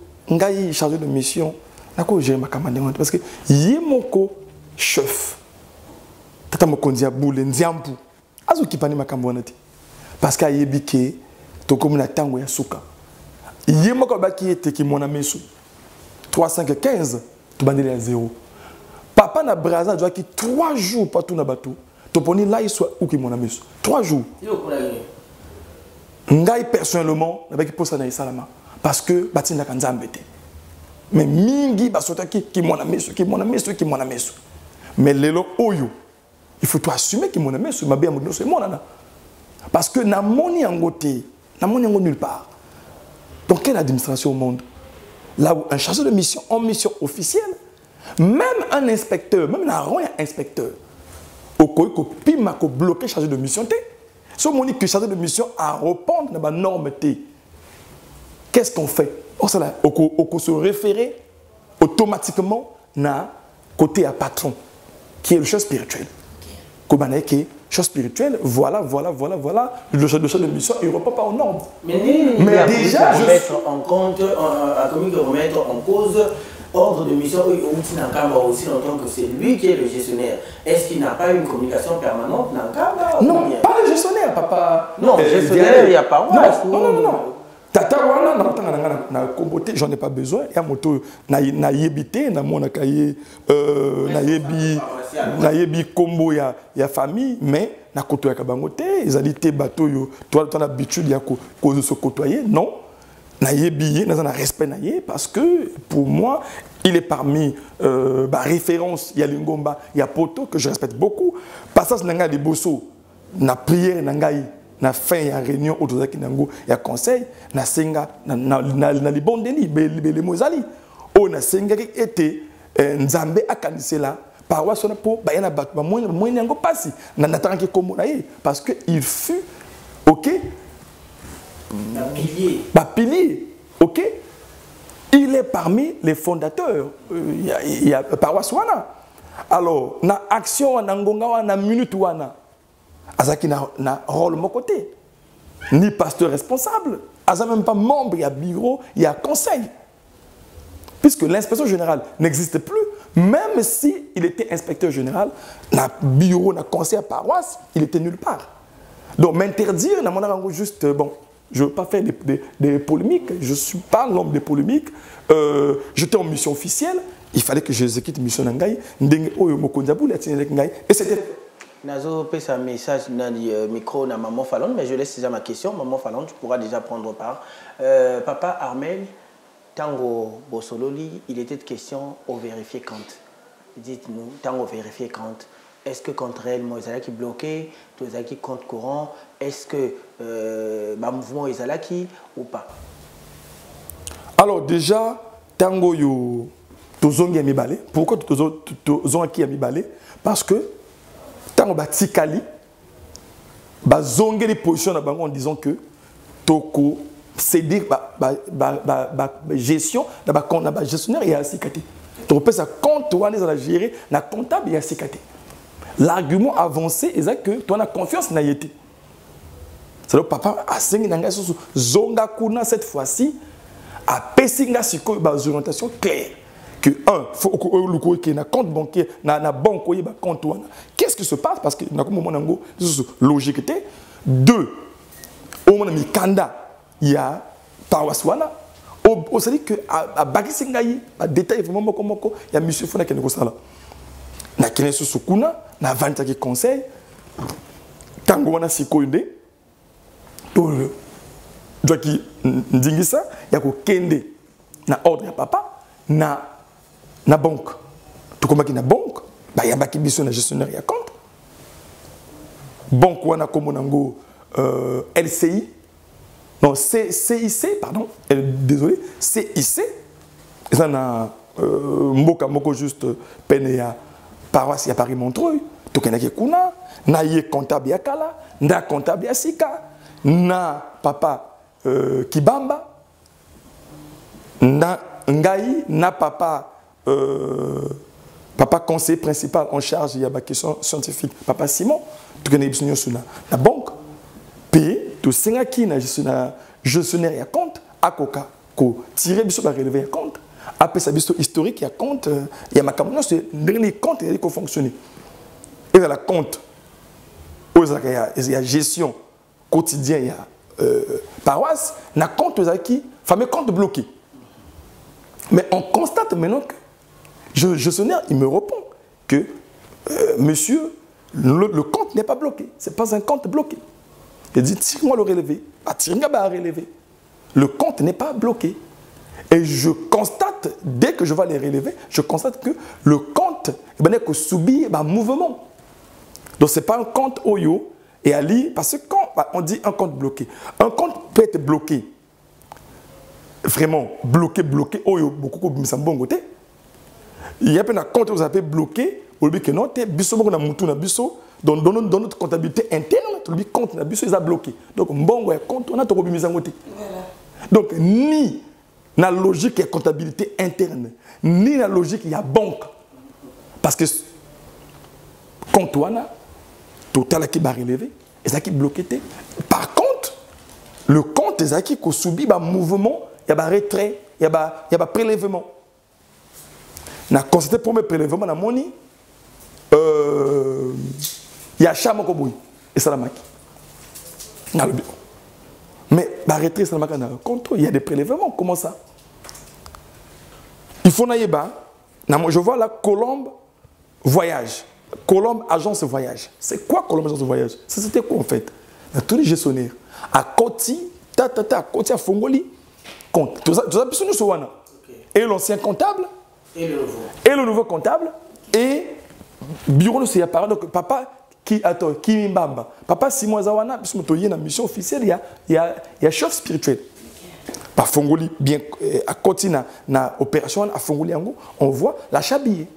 chargé de mission. Nako gérer ma camarade parce que yemoko chef. Tata mokondia boule nziampu. Azo kipani makambonati. Parce que yebike to comme na tango ya suka. Yemoko baki ete ki mona mesu. 3 5 15 to bandeli à 0. Papa na braza doit ki 3 jours pas tout na bateau. To poni là il soit ou ki mona mesu. 3 jours. Ngai personnellement na baki posa na isalama. Parce que batinda kanzambete. Mais mingi basota qui mon ami qui mon ami qui mon ami. Mais lelo oyo il faut toi assumer qui mon ami ma bien mon c'est mon nana. Parce que na moni angote, na moni ango nulle part. Donc quelle administration au monde? Là où un chargé de mission en mission officielle, même un inspecteur, même un roi inspecteur, au ko pima ko bloquer chargé de mission té. So moni que chargé de mission à répondre na ba norme té. Qu'est-ce qu'on fait? On se référer automatiquement à côté à patron, qui est le chef spirituel. Kobane qui est chef spirituel, voilà, le chef de mission, il ne repart pas en ordre. Mais déjà, je remettre en compte, remettre en cause ordre de mission aussi en tant que c'est lui qui est le gestionnaire. Est-ce qu'il n'a pas une communication permanente? Non, pas le gestionnaire, papa. Non, le gestionnaire, il n'y a pas. Non. Tata wana na kombote j'en ai pas besoin ya moto na yebité na mona kaye na yebi kombo ya famille mais na koto ya kabangote ezalité bateau yo toi ton habitude ya cause se côtoyer non na yebi na respect na ye parce que pour moi il est parmi référence ya lingomba ya poto que je respecte beaucoup passage nanga de bosso na prière nangai na fin ya réunion autour nango ya conseil na senga na libondeli bele mozali o na senga été nzambe akanisela paroisse na po ba yana battu ba moyen yango pasi na natanga komo na ye parce que il fut OK pilier OK il est parmi les fondateurs il y a paroisse wana alors na action na ngonga wana minute wana Azaki na rôle mon côté, ni pasteur responsable, Azaki même pas membre, il y a bureau, il y a conseil. Puisque l'inspection générale n'existe plus, même si il était inspecteur général, na bureau, na conseil à paroisse, il était nulle part. Donc m'interdire, juste, bon, je ne veux pas faire des polémiques, je ne suis pas l'homme des polémiques, j'étais en mission officielle, il fallait que j'exécute mission Nangaï, et c'était Nazo fait un message dans le micro à Maman Fallon, mais je laisse déjà ma question. Maman Fallon, tu pourras déjà prendre part. Papa Armel, Tango Bossololi, il était question au vérifier compte. Dites-nous, Tango vérifier compte. Est-ce que contre réellement ils qui bloqué, tous qui compte courant, est-ce que mouvement ils qui ou pas? Alors déjà, Tango yo tozongi mi balé. Pourquoi tozongi mi balé? Parce que Tango batikali bazongi les positions en disant que toko céder gestion na gestionnaire et asikate. Tu peux ça compte on est à gérer na comptable et asikate. L'argument avancé est que tu as confiance na yété. C'est le papa a sengi nanga susu zonga kuna cette fois-ci a pesinga siko ba orientation claire que un faut que na compte bancaire na banque ba compte wana. Qu'est-ce qui se passe parce que na comme moment nango logique était. Deux au moment mikanda il y a paroisse wana au ça dit que a bakisinga yi a détail vraiment moko il y a monsieur Fona qui ne ça là. Na kene susu kuna na vanta qui conseil tango wana siko inde to doit qui ndingisa ya ko kende na ordre ya papa na banque to komaki na banque ba ya baki biso na gestionnaire ya compte banque wana comme nango LCI non CIC pardon désolé CIC ça na mboka moko juste peine ya paroisse ya Paris Montreuil to kenaki kuna na ye comptable ya kala nda comptable ya sika na papa Kibamba na ngai na papa papa conseiller principal en charge de la question scientifique papa Simon tu connais bien sur la banque p to singa ki na gestionnaire ya compte akoka ko tirer biso ba relever ya compte après ça biso historique ya compte ya makamno c'est les comptes il faut fonctionner et dans la compte il y a gestion quotidien il y a paroisse, na compte qui fameux compte bloqué. Mais on constate maintenant que gestionnaire il me répond que monsieur le compte n'est pas bloqué, c'est pas un compte bloqué. Il dit tire-moi le relevé, tire-moi le relevé. Le compte n'est pas bloqué. Et je constate dès que je vais les relever, je constate que le compte n'est que subit un mouvement. Donc c'est pas un compte Oyo. Et Ali, parce que quand on dit un compte bloqué, un compte peut être bloqué, vraiment bloqué, oh, beaucoup de gens il y a un compte que vous avez bloqué, vous avez que non, dans notre comptabilité interne, le compte est bloqué. Donc, bon, compte, on a tout mis en côté. Donc, ni la logique de la comptabilité interne, ni la logique de la banque. Parce que, compte, on a total qui va relever, et ça qui bloqué. Par contre, le compte est qui subit un mouvement, il y a un retrait, il y a un prélèvement. On a constaté pour mes prélèvements dans mon il y a chamo koboui et ça la maki. Mais la retrait ça la maki dans le compte, il y a des prélèvements, comment ça? Il faut naïba, je vois la Colombe voyage. Colombe Agence de Voyage. C'est quoi Colombe Agence de Voyage? C'était quoi en fait? Tous les gestionnaires. À Koti, à Koti, à Fongoli, compte. Tout ça, nous sommes. Et l'ancien comptable. Et le nouveau comptable. Et bureau de ses parents. Donc papa qui Mbamba. Papa Simon Zawana, puisque nous avons une mission officielle, il y a chef spirituel. Par Fongoli, bien à Koti, na opération à Fongoli, on voit la chabille.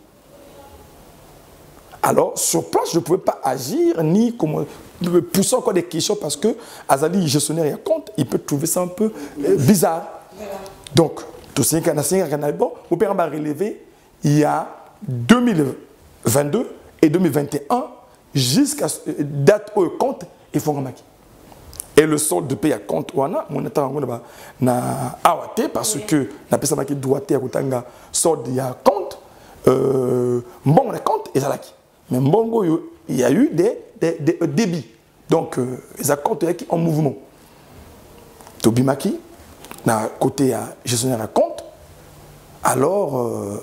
Alors, sur place, je ne pouvais pas agir ni pousser encore des questions parce que Azali, gestionnaire et compte, il peut trouver ça un peu bizarre. Donc, tout ce qui est bon, vous pouvez relever il y a 2022 et 2021 jusqu'à date où le compte est formé. Et le solde de paye à compte, on a awate parce que la personne qui doit être solde il y a compte, bon, le compte est là. Mais Mbongo, il y a eu des débits. Donc, les comptes en mouvement. Tobimaki, d'un côté gestionnaire à compte, alors,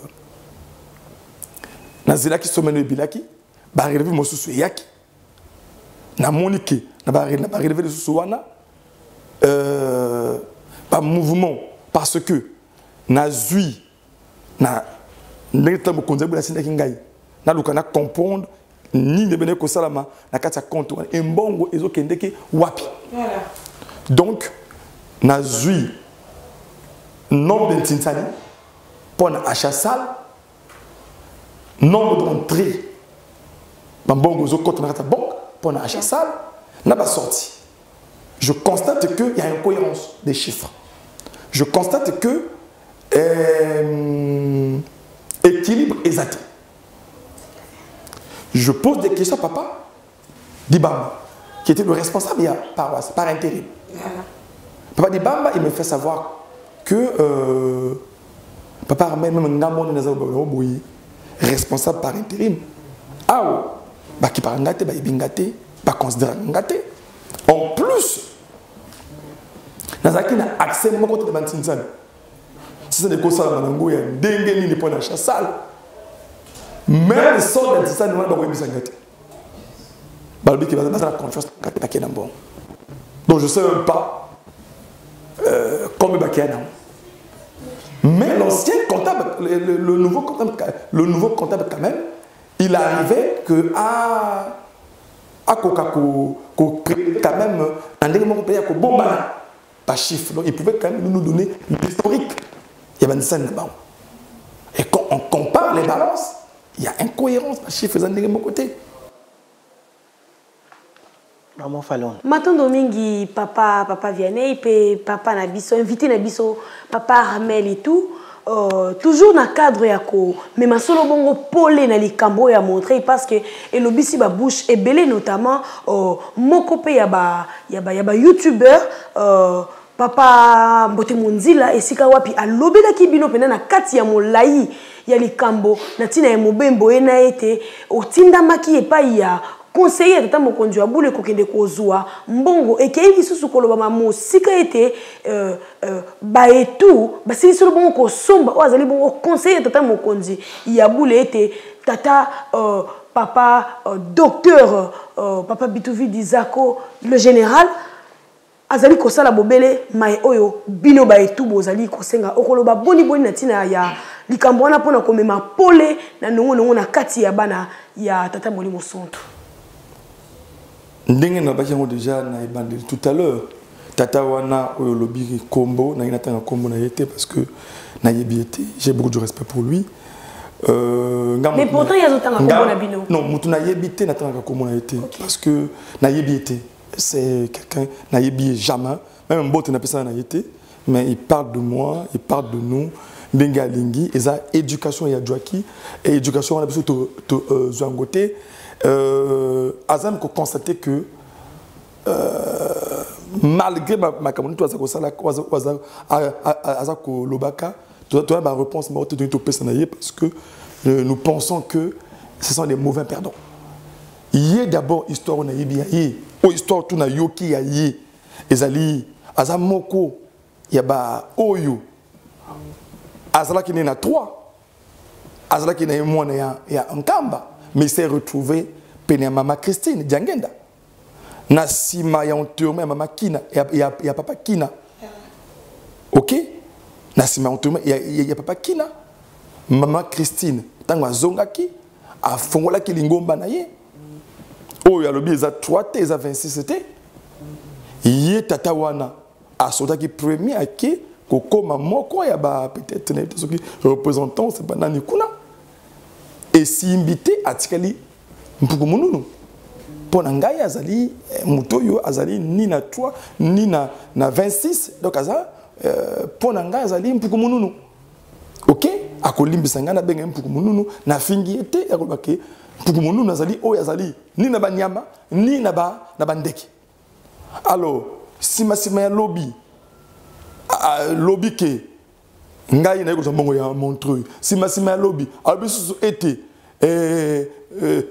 Nazilaki Someno Bilaki, Barelevi Mosusu Yaki, na monique na ba relever le souana par mouvement parce que na zui na ndeta mo konza bula sinda kingai na lukana comprendre ni de bene ko salama na kati ya compte et mbongo ezokendeke wapi. Voilà. Donc na zui nombre de tinsani pour achat salle nombre d'entrées mbongo ezokota na kati ya banque pour achat salle n'a pas sorti. Je constate qu'il y a une cohérence des chiffres. Je constate que équilibre exact. Je pose des questions à papa Dibamba, qui était le responsable de la paroisse, par intérim. Papa Dibamba, il me fait savoir que papa ramène même un responsable par intérim. Ah, bah qui parle ngate, bah ibingate, bah considère ngate. En plus, Nazaki n'a accès à mon côté de Bantinsan. Si c'est des causes à Manango, il y a des gens qui prennent la salle. Même les sortes d'Antinsan, nous avons besoin de Balbi qui va dans la confiance de bon. Donc je ne sais même pas comment Bakiana. Mais l'ancien comptable, le nouveau comptable quand même, il arrivait que à quand même un élément payé à bon par chiffre. Donc il pouvait quand même nous donner l'historique. Il y avait une et quand on compare les balances, il y a incohérence par chiffre de mon côté. Maman Fallon. Matondo mingi papa Vianney et papa Nabiso invité Nabiso papa Armel et tout. Toujours dans le cadre yako mais ma solo bongo polé na likambo ya montrer parce que et lobisi ba bouche et belé notamment moko pe ya ba youtubeur papa Mbote Monzila esika wapi alobela ki bino pena na kati ya molai ya likambo na tina ya mobembo ena ete otinda maki epa ya conseiller tata mokonzi wa bule kokende kozwa mbongo ekei lisusu koloba mamo sika ete ba etu basili solo bongo ko somba o azali bongo conseiller tata mokonzi ya bule ete tata papa docteur papa Bituvi Dizako le général azali kosala bobele mai oyo bino ba etu bozali kosenga okoloba boni na tina ya likambo wana pona komema pole na nongo na kati ya bana ya tata Molimo Sonto. Ndenge na bakiango déjà na ebandeli tout à l'heure tata wana oyo lobi kombo na inatanga kombo na yete parce que na yebiete j'ai beaucoup de respect pour lui mais pourtant il y a autant kombo na bino non mutu na yebite natanga kombo na yete parce que na yebiete c'est quelqu'un na yebi jamais même bote na pesa na yete mais il parle de moi il parle de nous benga lingi eza éducation ya joaki et éducation on a besoin de zangote Azam ko constater que malgré ma communauté azako lobaka tu as ma réponse mais tu dois te parce que nous pensons que ce sont des mauvais perdants. Il y a d'abord histoire on a yé o histoire tout na yoki ya yé ezali azamoko ya ba oyo azala ki na 3 azala ki na mwana ya nkamba. Mais il s'est retrouvé péné à maman Christine Djangenda. Na sima ya ontourme à maman Kina ya papa Kina. OK? Na sima ontourme ya papa Kina. Maman Christine tangwa zongaki a fongola ki lingomba na ye. Oh ya lobi za 3 te za 26 te. Ye tata wana a soda ki premier ake kokoma moko ya ba peut-être ce qui représentant c'est pas nani kuna. Et si invité à Tikali Mpukumununu, pour Nangai Azali, Mutoyo Azali, ni na 3, ni na 26, donc Aza, pour Nangai Azali Mpukumununu. Ok? A Kolimbi Sangana Benga Mpukumununu, na Fingiete, à Robake, Mpukumununu Azali, O Azali, ni na Banyama, ni na Bandeki. Alors, si ma lobby, lobby ke, ngai na ko mbongo ya Montreux si masima lobby abisu été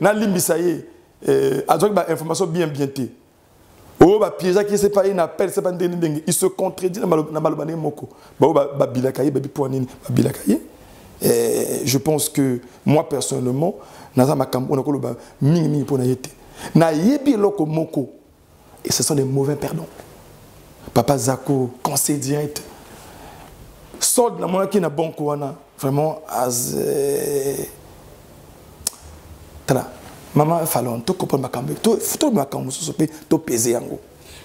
na limbisa ye azok ba information bien té o ba piège qui c'est pas une appel c'est pas ndenge il se contredit na malobane moko ba bilakaye ba biponini ba bilakaye je pense que moi personnellement naza makambo na ko ba mingi pour na yete na yebi loko moko et ce sont des mauvais perdants. Papa Zako, conseil direct. Solde na mona ki na bon kouana vraiment as tala maman Falon to comprendre makambe to makambe so pe to peser yango.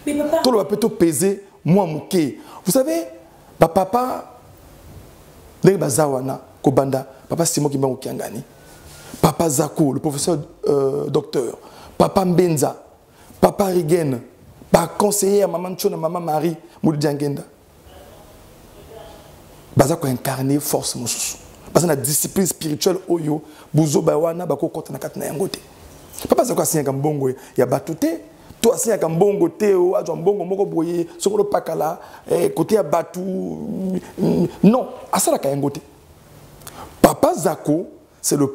Mais papa to le peut to peser moi muke. Vous savez papa ndenge bazawana ko banda papa Simon Kimbangu Kiangani. Papa Zako, le professeur docteur, papa Mbenza, papa Rigen, par conseiller à maman Chona, maman Marie, Moudi Diangenda. Bazako incarné force mususu. Parce que la discipline spirituelle oyo, buzo bawana bako kota na katna yangote. Papa Zako asinya kambongo ya batute, to asinya kambongo teo, ajo mbongo moko boye, sokolo pakala, côté ya batu. Non, asala ka yangote. Papa Zako, c'est le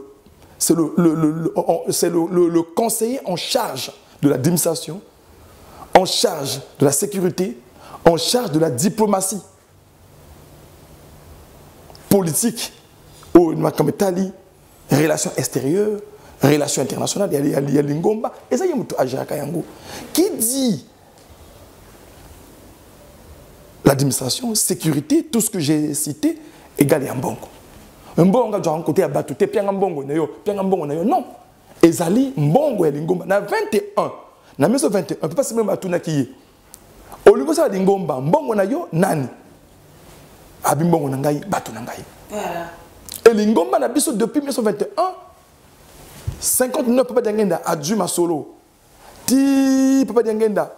conseiller en charge de l'administration, en charge de la sécurité, en charge de la diplomatie politique, relations extérieures, relations internationales, il y a l'ingomba, et ça y est, qui dit l'administration, sécurité, tout ce que j'ai cité, égale à Mbongo. Mbongo doit côté à batute pianga mbongo na yo non ezali mbongo ya lingomba na 21 na 21 on peut pas se même atuna ki olingo sa lingomba mbongo na yo nani abi mbongo na ngai batu na ngai voilà et lingomba na biso depuis 1921 59 papa dangenda adju masolo ti papa dangenda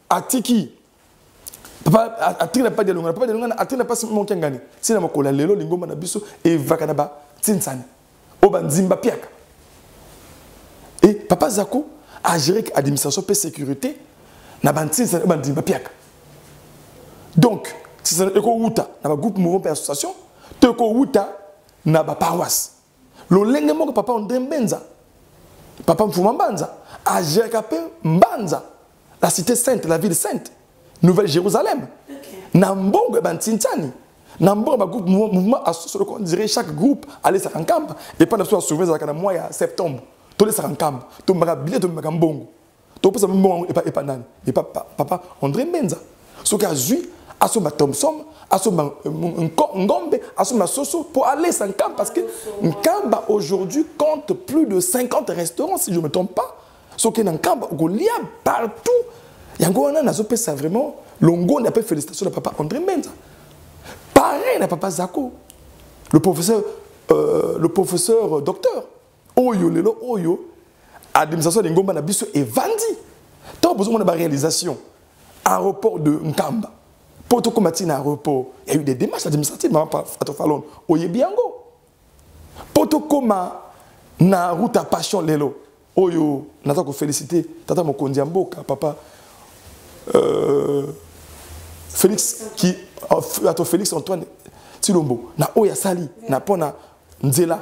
atiki papa atiki na pas de longa papa de longa atiki na pas mon kengani sina makola lelo lingomba na biso e vakana ba tinsani oba nzimba piaka et papa Zako a géré administration et sécurité na ba tinsani oba nzimba piaka donc si ça eko wuta na ba groupe mouvement association te ko wuta na ba paroisse lo lenge moko papa André Mbenza papa Mfuma Mbanza a géré Mbanza la cité sainte la ville sainte Nouvelle-Jérusalem. Nambongo Bantintani. Nambongo groupe mouvement associé, on dirait chaque groupe allait sa campagne et pas de soit sauvé dans le mois de septembre. Tous les campagne, tout le billet de Magambongo. Tout le monde et pas nan. Et papa André Menza. Ce qu'a vu à son Thompson, à son Ngombe, à son Soso pour aller sans camp parce que Nkamba aujourd'hui compte plus de 50 restaurants si je ne me trompe pas. Ce qui est un camp, il y a partout. Yangoana n'a pas ça vraiment. Longo n'a pas félicitations de papa André Menza. Pareil n'a papa Zako. Le professeur docteur. Oyo lelo oyo. Administration de Ngomba Nabiso et Vandi. Tant besoin de réalisation. Aéroport de Nkamba. Porto Komati na aéroport. Il y a eu des démarches administratives. Maman Fatou Falon. Oye Biango. Porto Koma na route à passion lelo. Oyo. N'a pas félicité. Tata Mokondiamboka papa. Félix qui Félix Antoine Tilombo na oya sali na pona nzela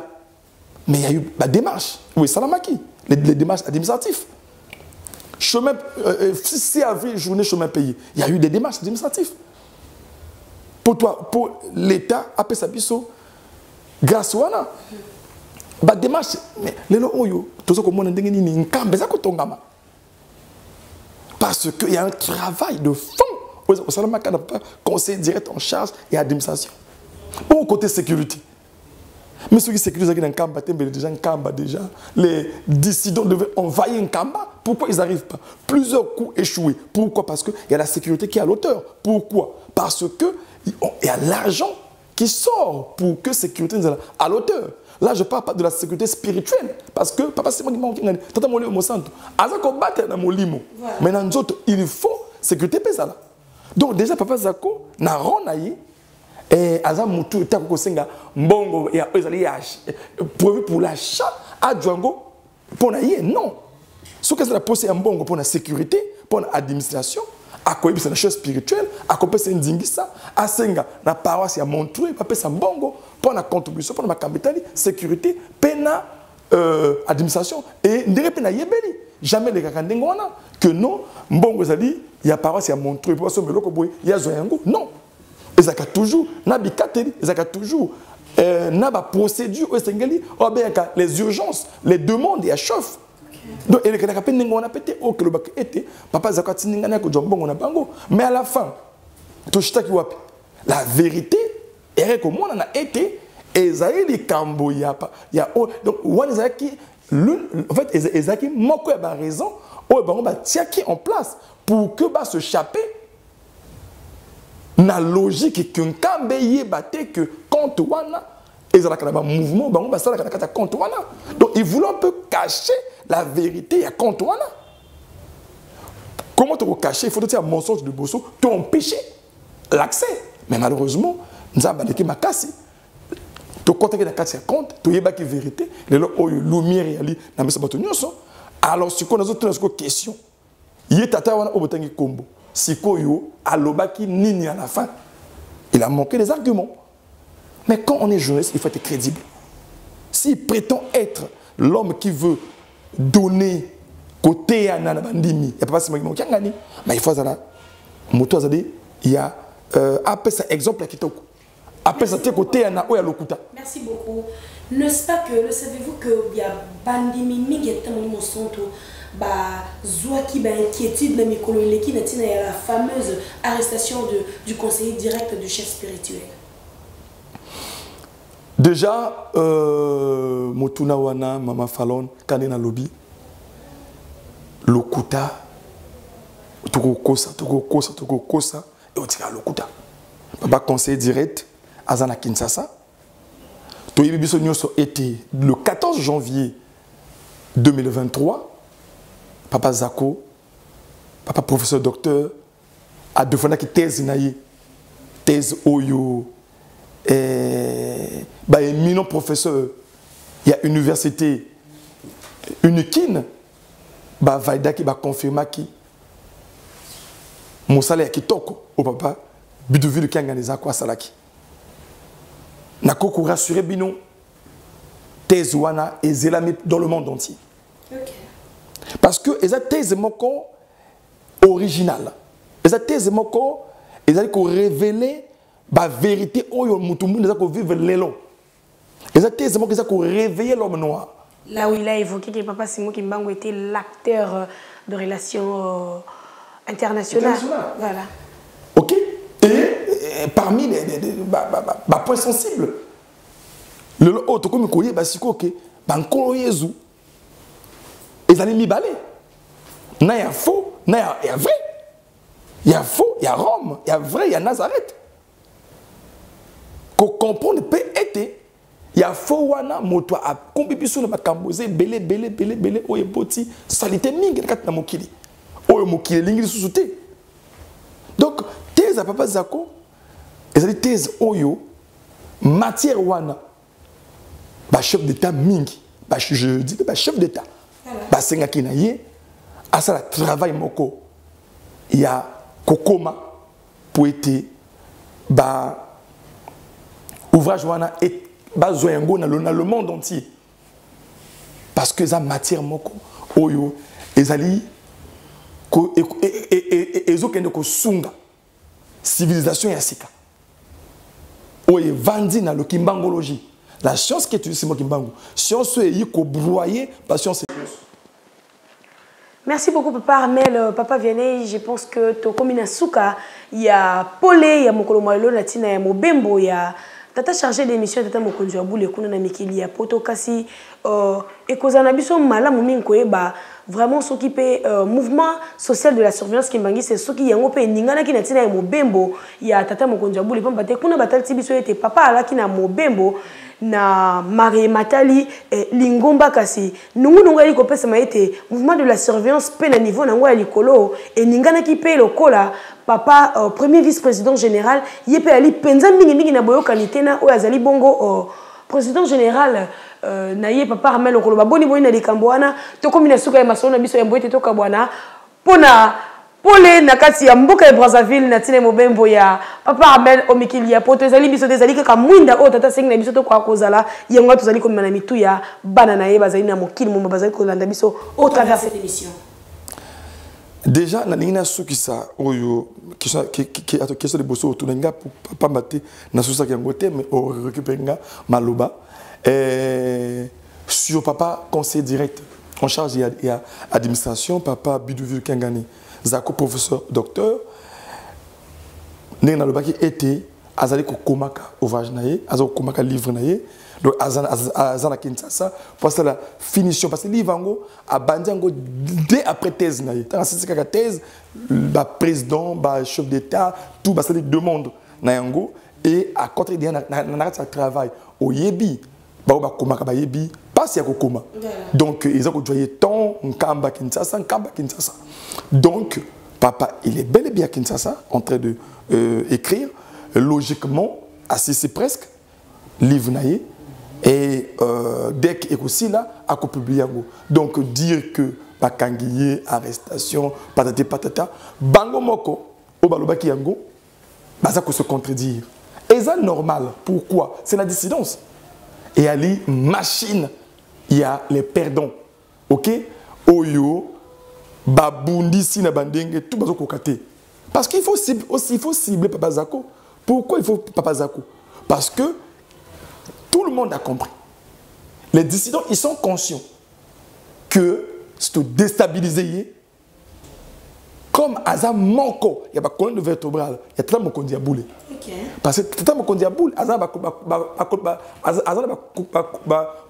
mais il y a eu la démarche oui salamaki les démarches administratives chemin 6 avril journée chemin payé il y a eu des démarches administratives pour l'état après sa biso grâce wana ba démarche mais lelo oyo tozo ko mona ndenge nini nkambe za kotongama. Parce qu'il y a un travail de fond. Au Salama, on n'a pas conseil direct en charge et administration. Au côté sécurité. Mais ceux qui sécurisent dans un camp, déjà, les dissidents devaient envahir un camp. Pourquoi ils n'arrivent pas? Plusieurs coups échoués. Pourquoi? Parce qu'il y a la sécurité qui est à l'auteur. Pourquoi? Parce qu'il y a l'argent qui sort pour que la sécurité soit à l'auteur. Là, je ne parle pas de la sécurité spirituelle. Parce que, papa, c'est moi qui m'a dit, tata molimo mosanto. Aza ko battre na molimo. Mais dans d'autres, il faut sécurité pesala. Donc déjà, papa Zako na ronayi et aza mutu ta ko senga mbongo ya ezali ya prévu pour l'achat à Django pour nayi non. Ce que c'est la poste ya mbongo pour la sécurité, pour l'administration. À quoi c'est la chose spirituelle, à quoi c'est ndingisa, à senga na paroisse ya Montreux, papa c'est mbongo pour la contribution, pour la capitale, sécurité, pena administration et ndenge pena yebeli. Jamais les kakandengona que non mbongo zali ya paroisse ya Montreux, pour so meloko boy ya zoyango non. Ezaka toujours na bikateli, ezaka toujours na ba procédure au sengeli, les urgences, les demandes ya chef. Donc il y a des gens qui ont été papa zakati ningana ko jambongo na bango, mais à la fin tout chita ki wapi la vérité est que moi on a été Ezaïli Kambo ya donc on Ezaki en fait Ezaki moko ba raison o bango ba tiaki en place pour que ba se chaper na logique que Kambe yebate que compte wana ezalaka na ba mouvement bango ba sala kata compte wana. Donc ils voulaient un peu cacher la vérité à compte wana. Comment te cacher? Il faut dire un mensonge de Bosso, tu empêcher l'accès. Mais malheureusement, nous avons dit que ma casse. Tu comptes que la compte, tu es qui vérité, les lumière et ali na mesa batonyoso. Alors si on a d'autres questions, il est tata wana obotangi kombo. Si koyo alobaki nini à la fin, il a manqué des arguments. Mais quand on est journaliste, il faut être crédible. S'il prétend être l'homme qui veut donner côté à Nanabandimi, il n'y a pas si moi qui gagné, mais il faut ça là. Moto azadi, il y a après ça exemple qui toko. Après ça côté à Naoya Lokuta. Merci beaucoup. N'est-ce pas que le savez-vous que il y a Bandimi Miguel Tamoni Monsonto ba Zouaki ba inquiétude na mikolo leki na tina ya la fameuse arrestation du conseiller direct du chef spirituel. Déjà, Motuna Wana, Mama Falon, Kanena Lobby, Lokuta, Toko Kosa, et on tire à Lokuta. Papa conseiller direct, Azana Kinshasa. Toyebi Biso Nyoso était le 14 janvier 2023. Papa Zako, papa professeur docteur, a deux fois qui thèse naïe, thèse Oyo. Éminent professeur, il y a université Unikin, Vaida qui va confirmer qui mon salaire qui toque au papa, Bidoville qui a gagné quoi salaki. Nako ko rassurer bino thèse wana et zélami dans le monde entier. Okay. Parce que les thèse moko original, les thèse moko ils allaient révéler la vérité oyo mutumu neza ko vivre lelo. Exactement que ça ko réveiller l'homme noir. Là où il a évoqué que papa Simon Kimbangu était l'acteur de relations internationales. Voilà. OK. Et parmi les points sensibles, le autre comme koye basiko que bankolo yezu ezali mibale. Na ya faux, na ya vrai. Il y a faux, il y a Rome, il y a vrai, il y a Nazareth. Qu'on comprenne peut être, il y a faux wana moto a kombibiso na makamboze belé oye boti salité mingi kat na mokili. Oye mokili lingi susute. Donc thèse à papa Zako, ezali thèse oyo matière wana ba chef d'état mingi, ba je dis ba chef d'état. Ba senga kinaye asala travail moko. Il y a kokoma pour être ba ouvrage wana et bazoyango na le monde entier parce que ça matière moko oyo ezali ko ezokende ko sunga civilisation ya sika oyo vandi na le kimbangologie la science que tu sais mo kimbango science yi ko broyer par science. Merci beaucoup papa Armel, papa Vianney, je pense que to komina suka il y a Polé, il y a mokolo mwalo na tina ya mobembo ya tata chargé d'émission tata mokonzi ya boule kuna na mikili ya poto kasi ekozana biso malamu mingi koyeba vraiment s'occuper mouvement social de la surveillance kimbangi c'est ce qui yango pe ningana ki na tina ya mobembo ya tata mokonzi ya boule pamba te kuna batalti biso ete papa alaki na mobembo na Marie Matali lingomba kasi nungu ali kopesa maete mouvement de la surveillance pe na niveau nango ya likolo et ningana ki pe lokola papa premier vice-président général yepe ali penza mingi na boyo kanité na oyo azali bongo président général na ye papa Armel lokolo baboni na likambo wana to komina suka ya masolo na biso ya mboete to kabwana pona Polé na kati ya mboka ya Brazzaville na tina mobembo ya papa Armel omikili ya poto ezali biso ezali kaka mwinda o tata sengi na biso to kwa kozala yango tozali komina na mitu ya bana na ye bazali na mokili mo bazali kolanda biso au travers cette émission. Déjà na ningina suki sa oyo qui question de bosso tunanga papa mate na susa ki ngote mais o récupérer maloba sur papa conseil direct en charge il y a administration papa Bidouvier Kangani zako professeur docteur ndena lobaki été azali ko komaka ouvrage naie azali ko komaka livre naie donc azana Kinshasa parce que la finition parce que livre ngo abandiango dès après thèse naie tant c'est ka thèse ba président ba chef d'état tout ba ça les demande nayango et à côté de na travail au yebi ba komaka ba yebi pas ya kokoma donc ils ont joyé temps nkamba Kinshasa donc papa il est bel et bien à Kinshasa en train de écrire logiquement assez presque livre naie et dès qu'il est aussi là à publier donc dire que bakangiye arrestation patati patata bango moko o balobaki yango baza ko se contredire et ça normal pourquoi c'est la dissidence et ali machine il y a les perdants ok oyo babundi si na bandenge tout bazo kokate parce qu'il faut aussi cibler Papa Zako. Pourquoi il faut Papa Zako? Parce que tout le monde a compris. Les dissidents, ils sont conscients que c'est déstabiliser comme Azam Manko, il y a pas colonne vertébrale, il y a tellement de boule. Parce que tellement de boule,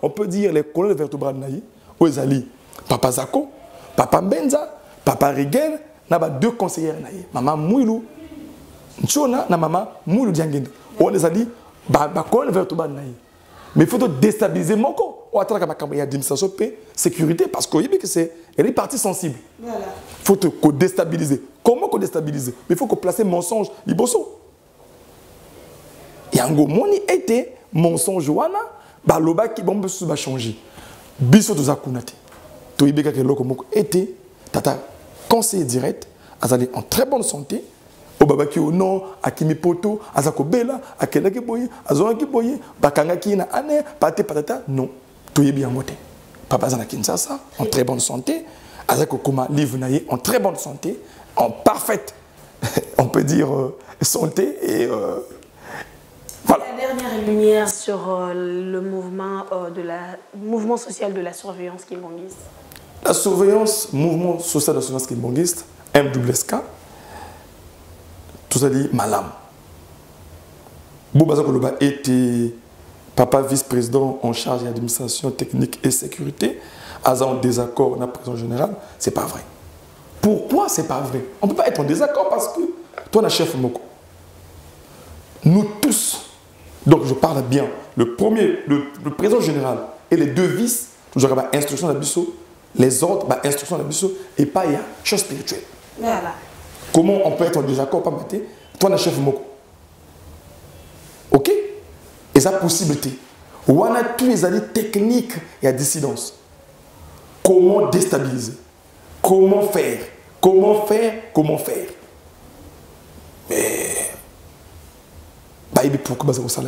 on peut dire les colonnes vertébrales naï, Ozali, Papa Zako, Papa Mbenza, Papa Rigel, n'a pas deux conseillères naï, Maman Mouilou, Nchona, na Maman Mouilou Diangende. On les a dit, colonne vertébrale naï. Mais il faut déstabiliser Manko. On attend que il y a d'administration paix, sécurité, parce qu'il y a des parties sensibles. Il faut déstabiliser. Comment déstabiliser? Mais il faut placer mensonge, liboso. Et en gros, mon été, mensonge, wana, baloba qui bombe va changer. Biso to zakunate. To ibeka ke loko moko été, tata conseiller direct, azali en très bonne santé. Au babaki au non, à Kimi Poto, à Zakobela, à Kelaki Boye, à Zonaki Boye, Bakangaki na ane, pate patata, non. Tout est bien monté. Papa Zana Kinshasa, en très bonne santé. Azako Koma livre naïe, en très bonne santé, en parfaite, on peut dire, santé. Et voilà. La dernière lumière sur le mouvement social de la surveillance kimbangiste. La surveillance, mouvement social de la surveillance kimbangiste, MWSK, tout ça dit malam. Boubaza Koloba était papa vice-président en charge de l'administration technique et sécurité. Aza en désaccord dans la présidence générale, c'est pas vrai. Pourquoi c'est pas vrai? On ne peut pas être en désaccord parce que toi, tu es chef Moko. Nous tous, donc je parle bien, le président général et les deux vices, toujours il y a instruction d'Abisso, les autres, instruction d'Abisso, et pas il y a chose spirituelle. Voilà. Comment on peut être en désaccord, pas mater? Toi, tu es chef Moko. Ok? Et ça possibilité. On a tous les années techniques et à dissidence. Comment déstabiliser? Comment faire? Comment faire? Comment faire? Mais pourquoi ça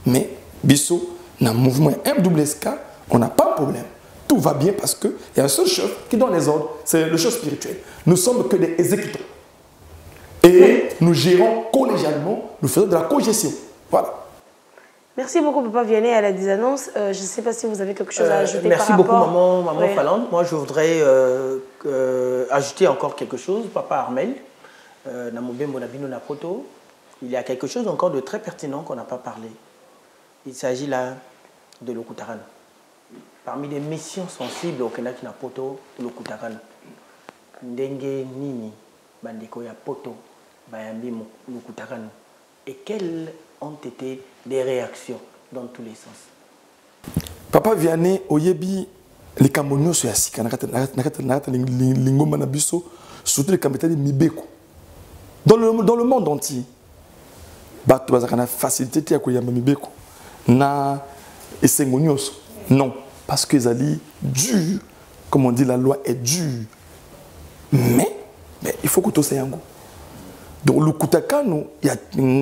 mais biso dans le mouvement MWSK, on n'a pas de problème. Tout va bien parce qu'il y a un seul chef qui donne les ordres, c'est le chef spirituel. Nous sommes que des exécutants. Et nous gérons collégialement, nous faisons de la cogestion. Voilà. Merci beaucoup, Papa Vianney, à la désannonce. Je ne sais pas si vous avez quelque chose à ajouter merci par rapport... Merci beaucoup, Maman oui. Falande. Moi, je voudrais ajouter encore quelque chose. Papa Armel, il y a quelque chose encore de très pertinent qu'on n'a pas parlé. Il s'agit là de l'Okutaran. Parmi les missions sensibles au Kenaki na poto, l'Okutaran. Ndenge nini, bandeko ya poto, bayambi l'Okutaran. Et quelles ont été des réactions dans tous les sens? Papa Vianney, Oyebi, les Camerounais sont assis, surtout les Camerounais de Mibeko. Dans le monde entier, il y a une facilité à Mibeko. Non, parce que c'est dur, comme on dit, la loi est dure. Mais il faut que tout ça. Donc le Kutakano, il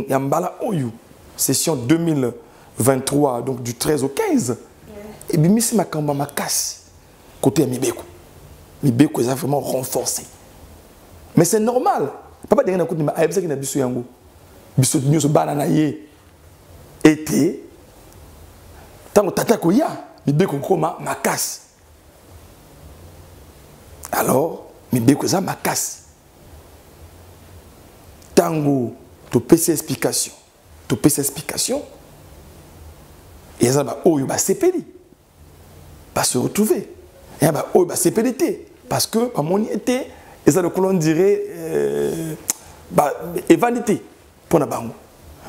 y a Mbala Oyu, session 2023, donc du 13 au 15. Et bien, ici, ma kamba ma casse, côté Mibeko. Mibeko, ils ont vraiment renforcé. Mais c'est normal. Papa, il y a un coup de ma aïe, qui n'a bisu yango. Bisu de se bananaye. Été. Tant que tata koya, Mibeko koma ma casse. Alors, mibeko za makasi. Tango, tu peux explication. Tu peux explication. Et ça va, oh, il va s'épéler. Va se retrouver. Et ça va, oh, il va s'épéler. Parce que, à mon été, et ça, le colon dirait, vanité pour la banque.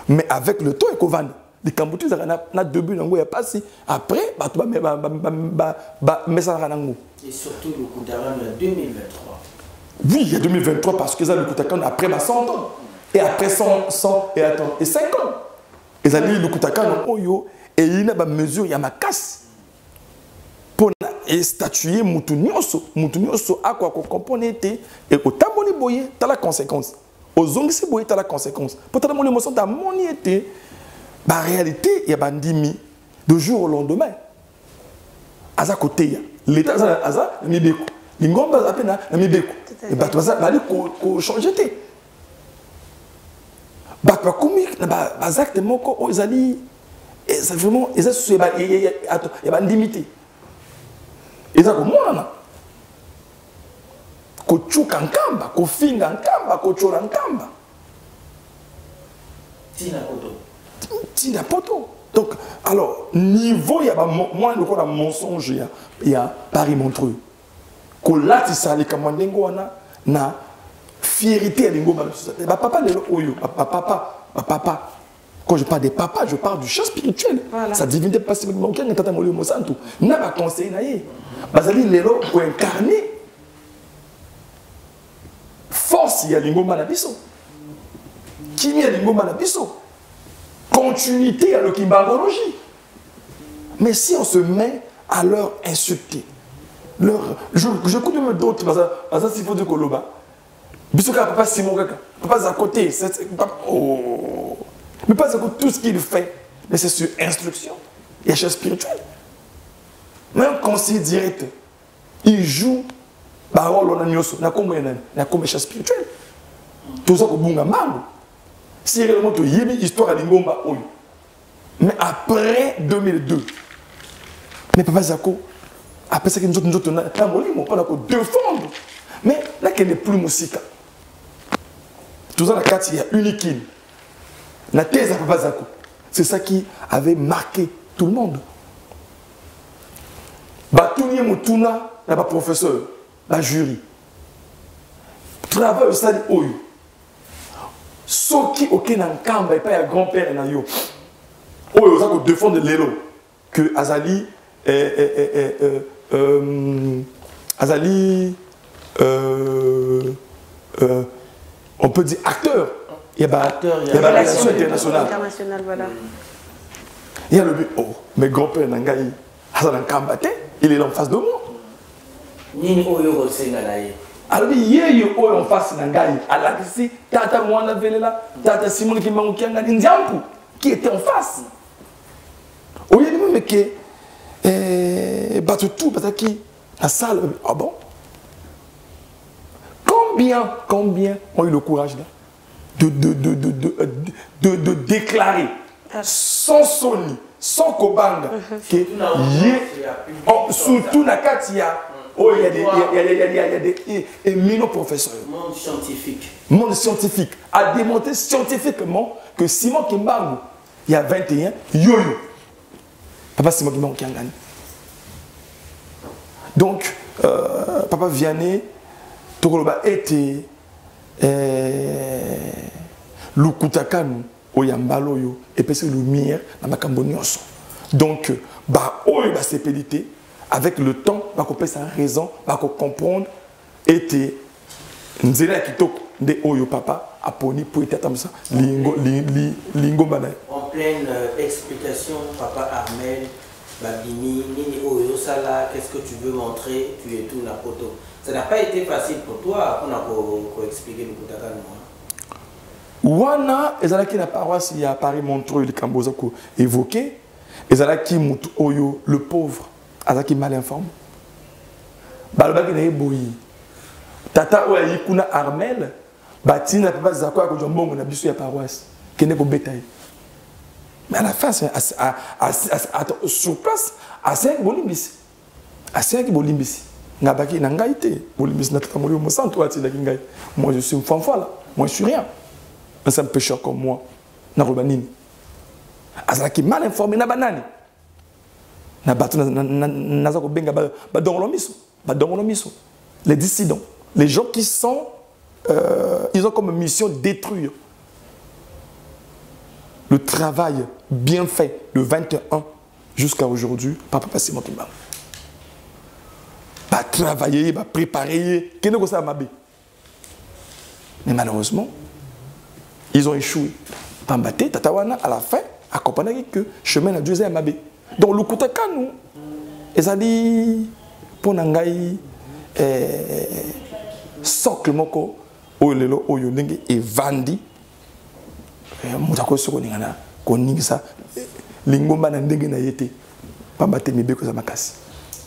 Mais avec le temps, il y a les Cambodgiens, il y a 2 buts, il y a passé. Après, mais ça va. Et surtout le coup d'arrêt en 2023. Oui, il y a 2023 parce que ça, le coup d'arrêt après 100 ans. Et après 100 et attends, et 5 ans. Et ça dit le coup d'arrêt, et il y a une mesure, il y a ma casse. Pour statuer Moutounioso à quoi qu'on comprend et au taboli boye, tu as la conséquence. Aux ongles, c'est boye, tu as la conséquence. Pour ta l'émotion, tu as mon été. La réalité, il y a bandimi de jour au lendemain. À sa côté, l'État, à ça, il y a des coups. L'ingomba, à peine, il y a des coups. Et bah, tu vas changer. Bah, tu vas communiquer, exactement, ils allaient. C'est vraiment, il y a une limite. Et ça, comment on a kochuka nkamba, kofinga nkamba, kochola nkamba. Tina poto. Donc, alors, niveau, il y a moi, le mensonge, il y a Paris-Montreux. Ko lati sali kamandengo na fierté à l'ingo. Papa, papa. Quand je parle des papas, je parle du champ spirituel. Voilà. Sa divinité passive, donc il y a un mot de santo. N'a pas conseillé naïe. Basali lelo pour incarner force il y a l'ingo manabiso. Qui y a l'ingo manabiso. Continuité à l'okimbarologie. Mais si on se met à leur insulter, je écoute même d'autres, parce que s'il faut dire Koloba, Bisoka papa Simon Kaka, papa à côté, oh. Mais pas tout ce qu'il fait, mais c'est sur instruction. Il y a chose spirituelle. Même conseiller direct, il joue parole on a nyoso, na comme chose spirituelle. Tout ça comme bunga mango. Si réellement tu y a une histoire à l'ingomba oyo. Mais après 2002, mais papa Zako, après ça que nous autres na molimo pas ko défendre. Mais là qu'elle n'est plus musique. Tout ça la carte il y a unique. La thèse à Papa Zako, c'est ça qui avait marqué tout le monde. Batouni Moutuna, il y a un professeur, un jury. Travail au stade Oyo. Soki Okenan Kamba et pas un grand-père na yo. Oyo, ça qu'on défend de l'élo. Que Azali, on peut dire acteur. Il y a la relation internationale. Voilà. Il y a le but, oh, mes grands-pères Nangaï, il est là en face de moi. Nini Oyo Senanaï. Alors, il y a eu en face de Nangaï. Alors, ici, Tata Mouana Velela, Tata Simon qui m'a qui était en face. Au lieu de me que battre tout, parce que la salle, ah bon? Combien ont eu le courage là? De déclarer sans Sony, sans Kobanga, que surtout dans il y a des éminents professeurs. Monde scientifique. A démontré scientifiquement que Simon Kimbangu, il y a 21, yo-yo. Papa Simon Kimbangu qui a gagné. Donc, Papa Vianney, Tokoloba était. Lukutakanu oyambalo yo et puis c'est lumière dans ma cambonioso. Donc bah oyo ba sépélité avec le temps ba ko pesa raison ba ko comprendre était nzela kitoko de oyo papa aponi pour être comme ça lingo bana en pleine explication papa Armel Babini nini oyo sala qu'est-ce que tu veux montrer tu es tout na photo. Ça n'a pas été facile pour toi pour expliquer le Lukutakanu. Wana ezalaki na paroisse ya Paris-Montreux le Cambozako évoqué ezalaki mutu oyo le pauvre azaki mal informé balobaki na eboyi tata oyo yikuna Armel batina papa zako ko jombongo na biso ya paroisse kene ko betaye mais à la fin sur place assez bolimbisi ngabaki na ngai te bolimis na tata molimo santo atilaki ngai. Moi je suis une femme folle, moi je suis rien. Un simple pécheur comme moi na robanini azalaki mal informé na banani na bato naza ko benga ba dongolo miso les dissidents, les gens qui sont ils ont comme mission de détruire le travail bien fait de 21 jusqu'à aujourd'hui par Papa Simon Kimbangu. Pas travailler, pas préparer, qu'est-ce que ça m'a dit. Mais malheureusement, ils ont échoué. Pambaté, Tatawana, à la fin, accompagné que chemin à Dieu est Mabé. Donc le côté nous, ils ont dit pour Nangaï, socle moko, oyolelo, oyolingi et vandi. Moutako soko ningana, koningi sa, lingomba na ndenge na yete. Pambaté mibeko za makasi.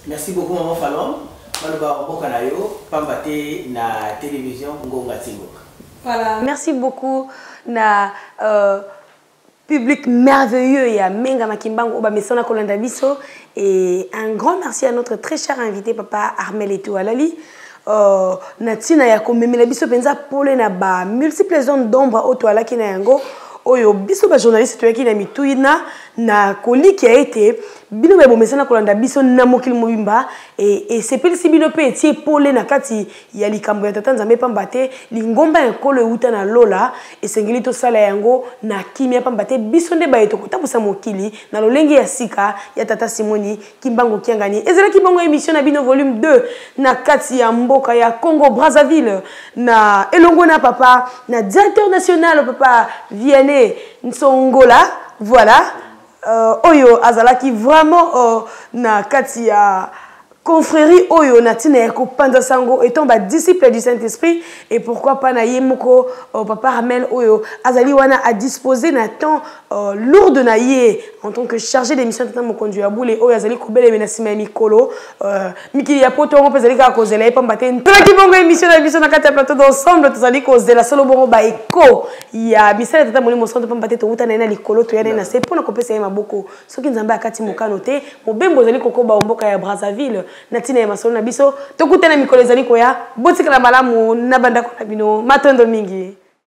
Merci beaucoup Maman Falon. Maloba Bokanayo, Pambaté na télévision Ngonga Tingoka. Voilà, merci beaucoup na public merveilleux et à Menga Makimbango Oba Mesona Kolanda Biso et un grand merci à notre très cher invité Papa Armel Eto Alali. Natina ya komemela biso penza pole na ba multiples zones d'ombre auto alaki na yango oyo biso ba journaliste to yaki na mituina na koliki a été bino ba bomesana kolanda biso na mokili mobimba et c'est pelisi bino pe etie pole na kati ya likambo ya tata Nzambe Pambate lingomba ya kolo uta na lola et sengeli to sala yango na kimia Pambate biso nde ba eto kotabusa mokili na lolenge ya sika ya tata Simoni Kimbangu Kiangani ezela Kimbangu émission na bino volume 2 na kati ya mboka ya Congo Brazzaville na elongo na papa na directeur national Papa Vianney Nsongola voilà oyo azalaki vraiment na kati ya confrérie oyo natina ya kopanda sango étant ba disciple du Saint-Esprit et pourquoi pas na yemoko Papa Ramel oyo azali wana à disposer na temps lourde na ye en tant que chargé d'émission tata mo conduire boule oyo azali kobele na sima mikolo mikili ya poto ngo pezali ka kozela epambate ntaki bongo émission na biso na kati ya plateau d'ensemble tozali kozela solo bongo ba eko ya misala tata molimo santo pambate to uta na likolo to yana na se pona kopesa yema boko soki Nzambe akati mokano te mobembo zali kokoba mboka ya Brazzaville natina ya masolo na biso tokutana mikolo ezali koya botika na malamu na banda ko na bino matondo mingi.